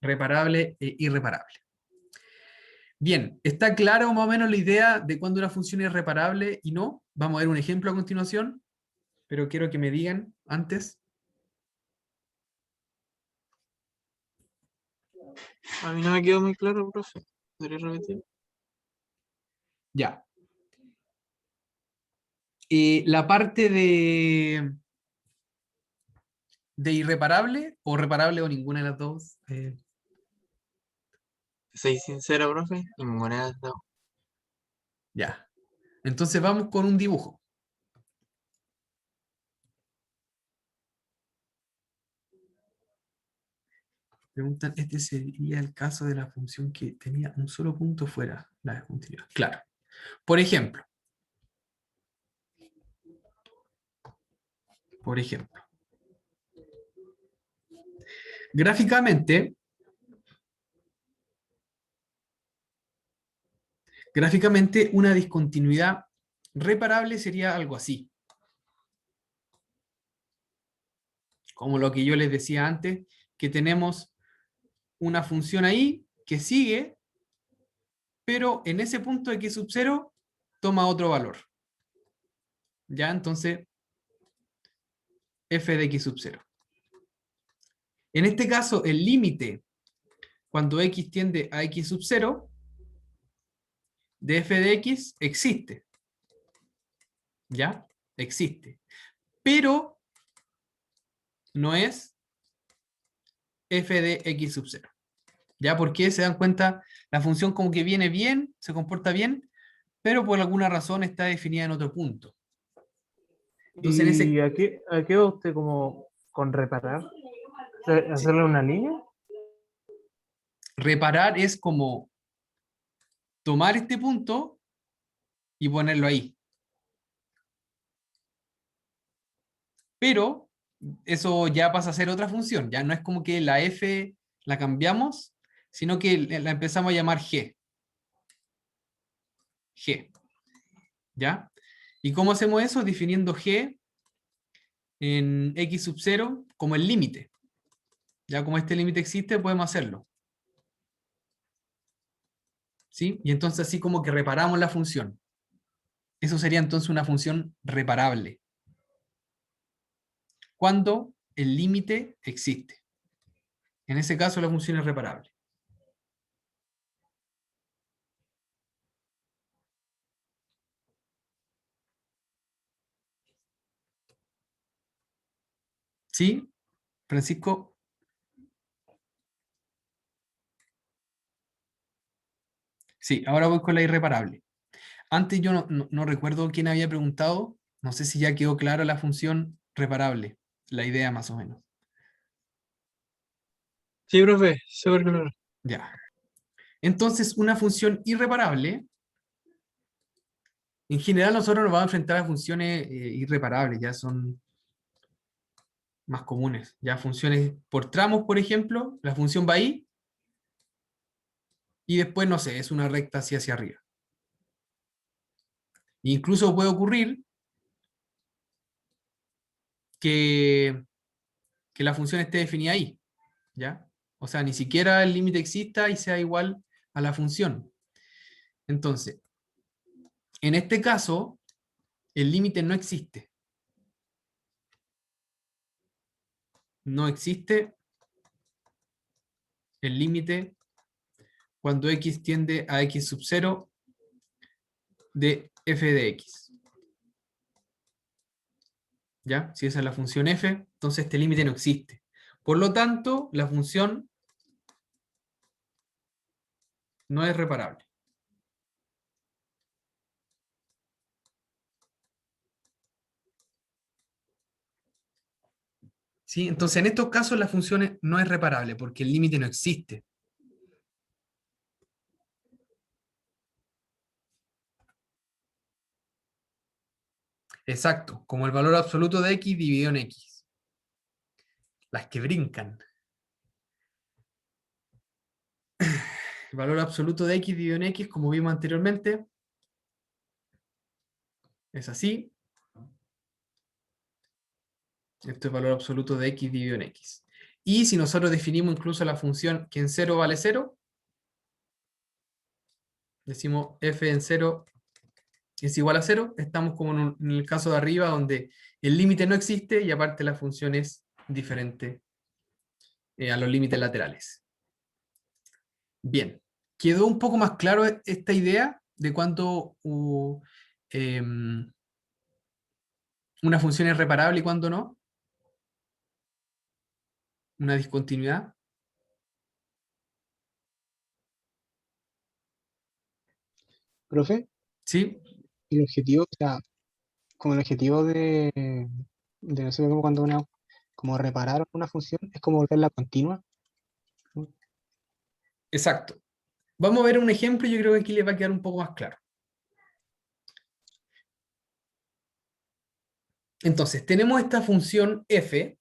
Reparable e irreparable. Bien, ¿está claro más o menos la idea de cuándo una función es reparable y no? Vamos a ver un ejemplo a continuación, pero quiero que me digan antes. A mí no me quedó muy claro, profe. ¿Podría repetir? Ya. La parte de irreparable o reparable o ninguna de las dos. Soy sincero, profe, ninguna de las dos. Ya. Entonces vamos con un dibujo. Preguntan, este sería el caso de la función que tenía un solo punto fuera la discontinuidad. Claro. Por ejemplo, gráficamente, una discontinuidad reparable sería algo así. Como lo que yo les decía antes, que tenemos una función ahí que sigue, pero en ese punto de x sub 0 toma otro valor. ¿Ya? Entonces, f de x sub 0. En este caso, el límite, cuando x tiende a x sub 0, de f de x existe. ¿Ya? Existe. Pero no es f de x sub 0. ¿Ya? Porque se dan cuenta, la función como que viene bien, se comporta bien, pero por alguna razón está definida en otro punto. Entonces, en ese, ¿Y a qué va usted como con reparar? ¿Hacerle una línea? reparar es como tomar este punto y ponerlo ahí. Pero eso ya pasa a ser otra función, ya no es como que la f la cambiamos, sino que la empezamos a llamar g. G. ¿Ya? ¿Y cómo hacemos eso? Definiendo g en x sub 0 como el límite. Ya como este límite existe, podemos hacerlo. ¿Sí? Y entonces así como que reparamos la función. Eso sería entonces una función reparable. Cuando el límite existe. En ese caso la función es reparable. ¿Sí? Francisco. Sí, ahora voy con la irreparable. Antes yo no recuerdo quién había preguntado, no sé si ya quedó clara la función reparable, la idea más o menos. Sí, profe, súper claro. Ya. Entonces, una función irreparable, en general nosotros nos vamos a enfrentar a funciones irreparables, ya son más comunes. Ya funciones por tramos, por ejemplo, la función va ahí, y después, no sé, es una recta hacia arriba. Incluso puede ocurrir que la función esté definida ahí, ¿ya? O sea, ni siquiera el límite exista y sea igual a la función. Entonces, en este caso, el límite no existe. No existe el límite cuando x tiende a x sub 0 de f de x. ¿Ya? Si esa es la función f, entonces este límite no existe. Por lo tanto, la función no es reparable. ¿Sí? Entonces, en estos casos la función no es reparable porque el límite no existe. Exacto, como el valor absoluto de x dividido en x. Las que brincan. El valor absoluto de x dividido en x, como vimos anteriormente, es así. Esto es valor absoluto de x dividido en x. Y si nosotros definimos incluso la función que en 0 vale 0, decimos f en 0 es igual a 0, estamos como en el caso de arriba donde el límite no existe y aparte la función es diferente a los límites laterales. Bien, ¿quedó un poco más claro esta idea de cuándo una función es reparable y cuándo no? Una discontinuidad. Profe, ¿Sí? el objetivo, o sea, como el objetivo de no sé, como cuando como reparar una función, es como volverla continua. Exacto. Vamos a ver un ejemplo y yo creo que aquí les va a quedar un poco más claro. Entonces, tenemos esta función f,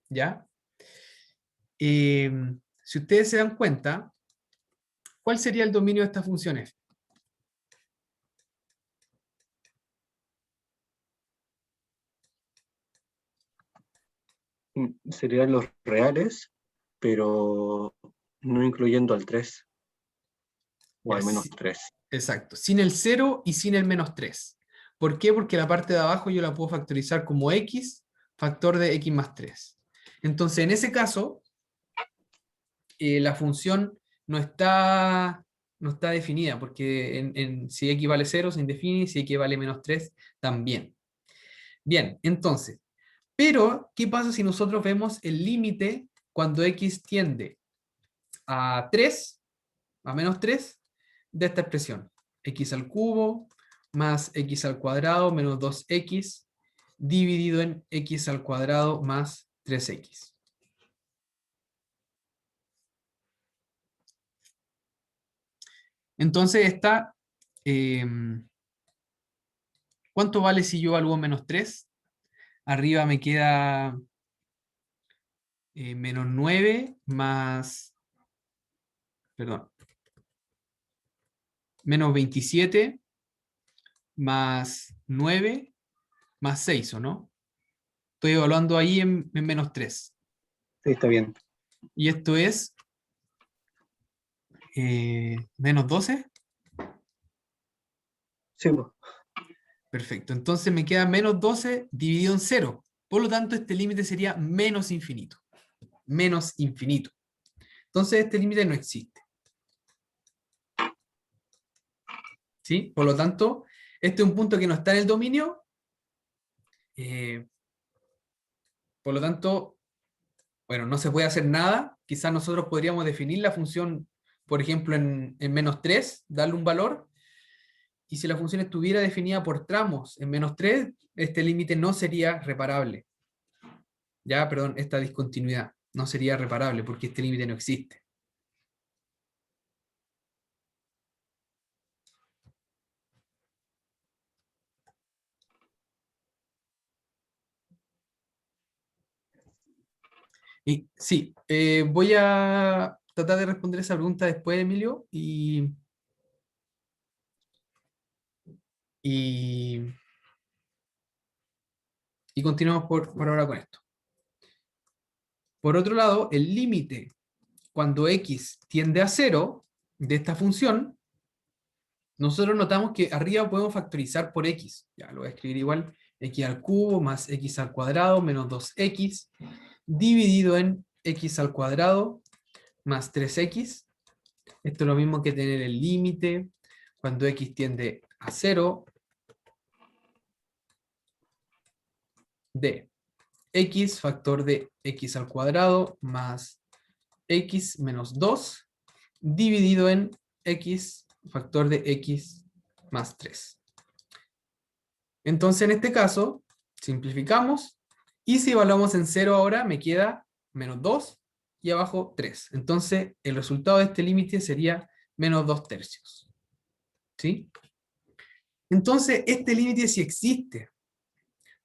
¿ya? Si ustedes se dan cuenta, ¿cuál sería el dominio de esta función f? Serían los reales, pero no incluyendo al 3 o al menos 3. Exacto, sin el 0 y sin el menos 3. ¿Por qué? Porque la parte de abajo yo la puedo factorizar como x, factor de x más 3. Entonces, en ese caso, la función no está definida, porque si x vale 0 se indefine, y si x vale menos 3 también. Bien, entonces, pero, ¿qué pasa si nosotros vemos el límite cuando x tiende a 3, a menos 3, de esta expresión? X al cubo más x al cuadrado menos 2x dividido en x al cuadrado más 3x. Entonces esta, ¿cuánto vale si yo evalúo menos 3? Arriba me queda menos 9 más, perdón, menos 27 más 9 más 6, ¿o no? Estoy evaluando ahí en menos 3. Sí, está bien. Y esto es menos 12. Sí, pues. Perfecto. Entonces me queda menos 12 dividido en 0. Por lo tanto, este límite sería menos infinito. Menos infinito. Entonces este límite no existe. ¿Sí? Por lo tanto, este es un punto que no está en el dominio. Por lo tanto, bueno, no se puede hacer nada. Quizás nosotros podríamos definir la función, por ejemplo, en menos 3, darle un valor. Y si la función estuviera definida por tramos en menos 3, este límite no sería reparable. Ya, perdón, esta discontinuidad no sería reparable porque este límite no existe. Y sí, voy a tratar de responder esa pregunta después, Emilio, y, y continuamos por ahora con esto. Por otro lado, el límite cuando x tiende a 0 de esta función, nosotros notamos que arriba podemos factorizar por x. Ya lo voy a escribir igual, x al cubo más x al cuadrado menos 2x dividido en x al cuadrado más 3x. Esto es lo mismo que tener el límite cuando x tiende a 0 de x factor de x al cuadrado más x menos 2 dividido en x factor de x más 3. Entonces en este caso, simplificamos, y si evaluamos en 0 ahora, me queda menos 2 y abajo 3. Entonces el resultado de este límite sería menos 2/3. ¿Sí? Entonces este límite sí existe.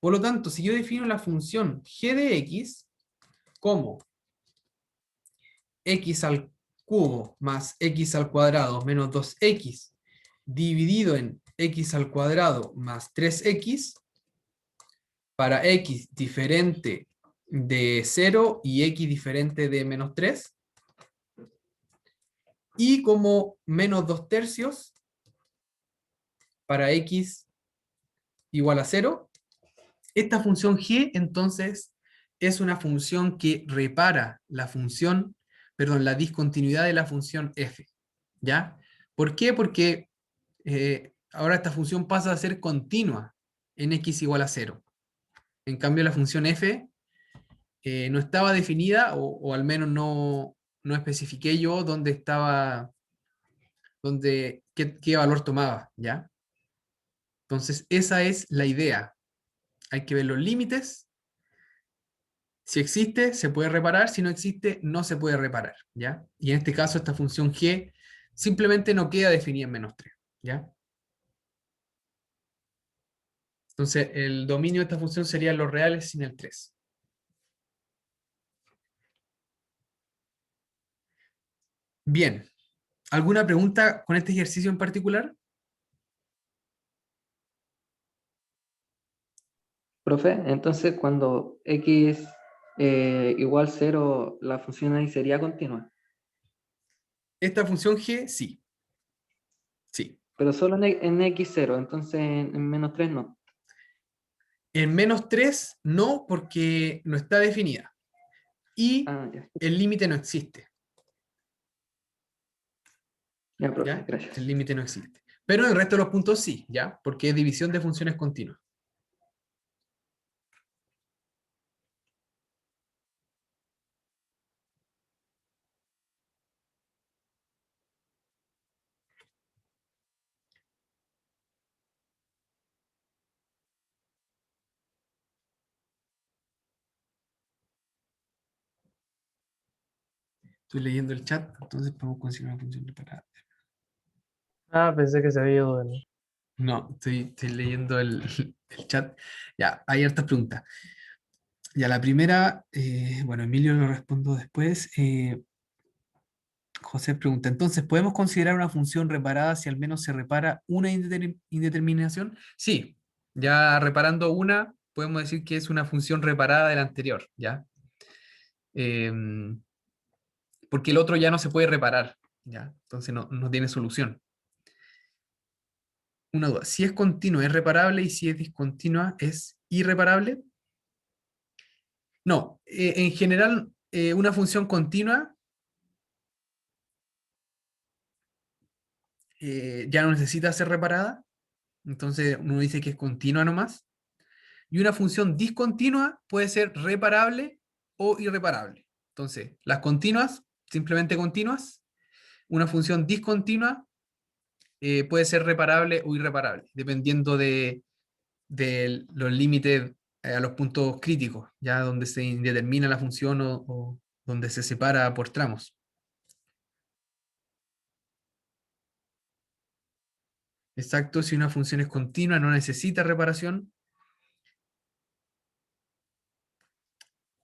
Por lo tanto, si yo defino la función g de x como x al cubo más x al cuadrado menos 2x dividido en x al cuadrado más 3x, para x diferente de 0 y x diferente de menos 3, y como menos 2/3 para x igual a 0, esta función g entonces es una función que repara la función, perdón, la discontinuidad de la función f. ¿Ya? ¿Por qué? Porque ahora esta función pasa a ser continua en x igual a 0. En cambio la función f no estaba definida, o al menos no especifiqué yo dónde estaba, qué valor tomaba, ¿ya? Entonces esa es la idea. Hay que ver los límites. Si existe, se puede reparar. Si no existe, no se puede reparar, ¿ya? Y en este caso, esta función g simplemente no queda definida en menos 3, ¿ya? Entonces, el dominio de esta función sería los reales sin el 3. Bien. ¿Alguna pregunta con este ejercicio en particular? Profe, entonces cuando x igual 0, la función ahí sería continua, Esta función g, sí. Sí. pero solo en x0, entonces en menos 3 no. En menos 3, no, porque no está definida. Y Ah, ya. el límite no existe. Ya, profe, ¿Ya? gracias. El límite no existe. Pero en el resto de los puntos sí, ¿ya? Porque es división de funciones continuas. Estoy leyendo el chat, entonces podemos considerar una función reparada. Ah, pensé que se había ido de mí. No, estoy leyendo el chat. Ya, hay hartas preguntas. Ya, la primera, bueno, Emilio lo respondo después. José pregunta, entonces, ¿podemos considerar una función reparada si al menos se repara una indeterminación? Sí, ya reparando una, podemos decir que es una función reparada de la anterior, ¿ya? Porque el otro ya no se puede reparar, ¿ya? Entonces no tiene solución. Una duda, si es continua es reparable y si es discontinua es irreparable. No, en general una función continua ya no necesita ser reparada, entonces uno dice que es continua nomás. Y una función discontinua puede ser reparable o irreparable. Entonces, las continuas, simplemente continuas. Una función discontinua puede ser reparable o irreparable, dependiendo de los límites a los puntos críticos, ya donde se indetermina la función o donde se separa por tramos. Exacto, si una función es continua, no necesita reparación.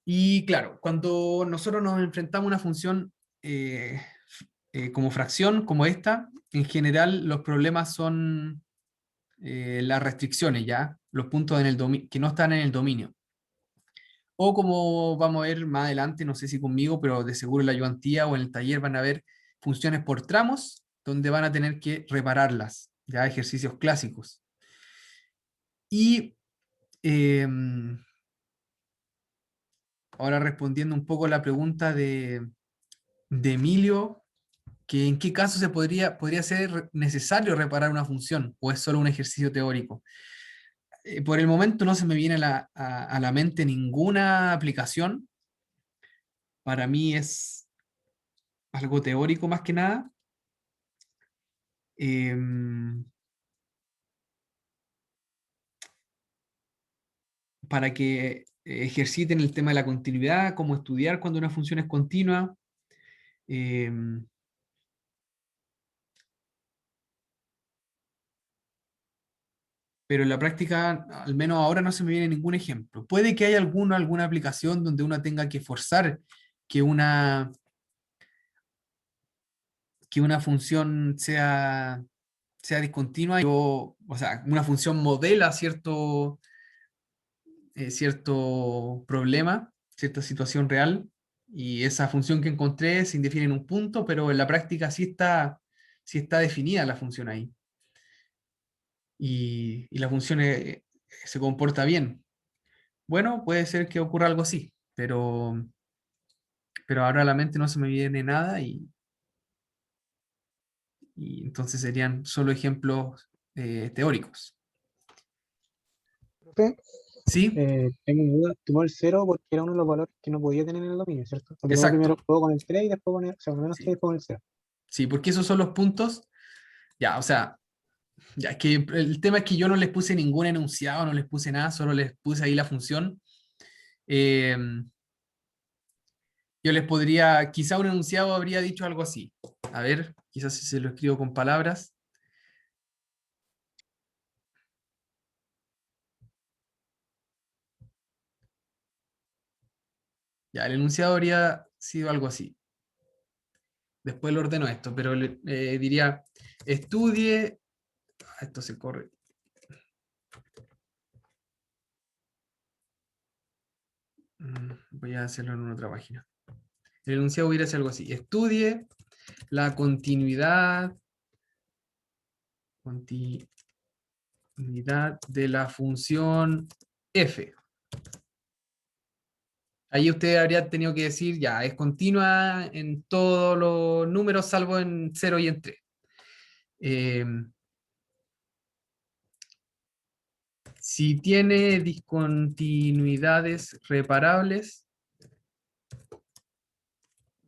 Y claro, cuando nosotros nos enfrentamos a una función como fracción, como esta, en general los problemas son las restricciones, ¿ya? Los puntos en el que no están en el dominio. O como vamos a ver más adelante, no sé si conmigo, pero de seguro en la ayudantía o en el taller van a ver funciones por tramos, donde van a tener que repararlas, ya ejercicios clásicos. Y ahora respondiendo un poco a la pregunta de Emilio, que en qué caso podría ser necesario reparar una función, o es solo un ejercicio teórico. Por el momento no se me viene a la mente ninguna aplicación. Para mí es algo teórico más que nada. Para que ejerciten el tema de la continuidad, cómo estudiar cuando una función es continua. Pero en la práctica, al menos ahora no se me viene ningún ejemplo. Puede que haya alguna aplicación donde uno tenga que forzar que una función sea discontinua, o sea, una función modela cierto problema, cierta situación real, y esa función que encontré se define en un punto, pero en la práctica sí está definida la función ahí. Y la función se comporta bien. Bueno, puede ser que ocurra algo así, pero ahora a la mente no se me viene nada y entonces serían solo ejemplos teóricos. Profe, ¿Sí? tengo una duda. Tomó el 0 porque era uno de los valores que no podía tener en el dominio, ¿cierto? Porque tomó Exacto. primero juego con el 3 y después con el, o sea, con menos 3 y después con el 0. Sí, porque esos son los puntos. Ya, o sea, ya que el tema es que yo no les puse ningún enunciado, no les puse nada, solo les puse ahí la función. Yo les podría, quizá un enunciado habría dicho algo así. A ver, quizás si se lo escribo con palabras. Ya, el enunciado habría sido algo así. Después lo ordeno esto, pero diría, estudie, esto se corre. Voy a hacerlo en una otra página. El enunciado hubiera sido algo así. Estudie la continuidad de la función f. Ahí usted habría tenido que decir, ya, es continua en todos los números, salvo en 0 y en 3. Si tiene discontinuidades reparables,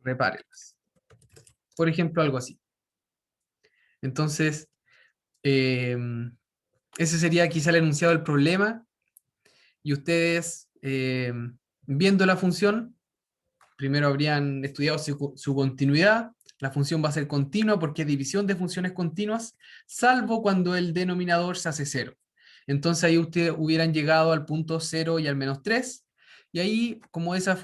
repárelas. Por ejemplo, algo así. Entonces, ese sería quizá el enunciado del problema, y ustedes, viendo la función, primero habrían estudiado su continuidad. La función va a ser continua porque es división de funciones continuas, salvo cuando el denominador se hace 0. Entonces ahí ustedes hubieran llegado al punto 0 y al -3, y ahí, como esa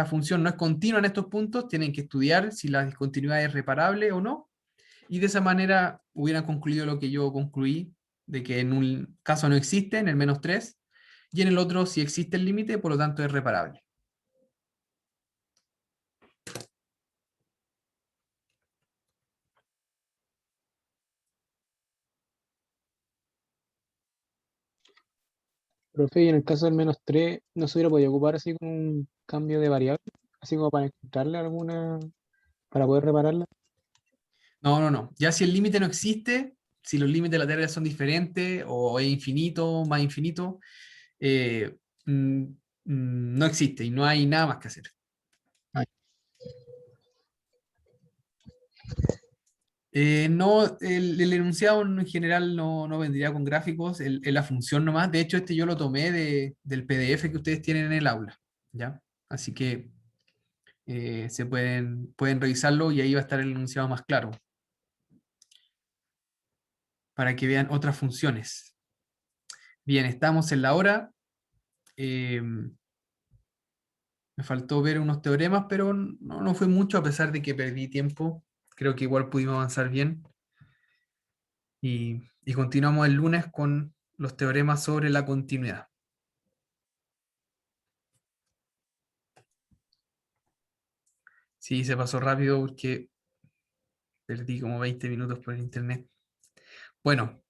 función no es continua en estos puntos, tienen que estudiar si la discontinuidad es reparable o no, y de esa manera hubieran concluido lo que yo concluí, de que en un caso no existe, en el -3, y en el otro sí existe el límite, por lo tanto es reparable. Profe, y en el caso del -3, ¿no se hubiera podido ocupar así como un cambio de variable? Así como para encontrarle alguna, para poder repararla. No, no, no. Ya si el límite no existe, si los límites laterales son diferentes, o es infinito, más infinito, eh, mm, no existe y no hay nada más que hacer. No, el enunciado en general no vendría con gráficos, la función nomás. De hecho, yo lo tomé del PDF que ustedes tienen en el aula, ¿ya? Así que pueden revisarlo y ahí va a estar el enunciado más claro, para que vean otras funciones. Bien, estamos en la hora. Me faltó ver unos teoremas, pero no fue mucho, a pesar de que perdí tiempo. Creo que igual pudimos avanzar bien. Y continuamos el lunes con los teoremas sobre la continuidad. Sí, se pasó rápido porque perdí como 20 minutos por internet. Bueno,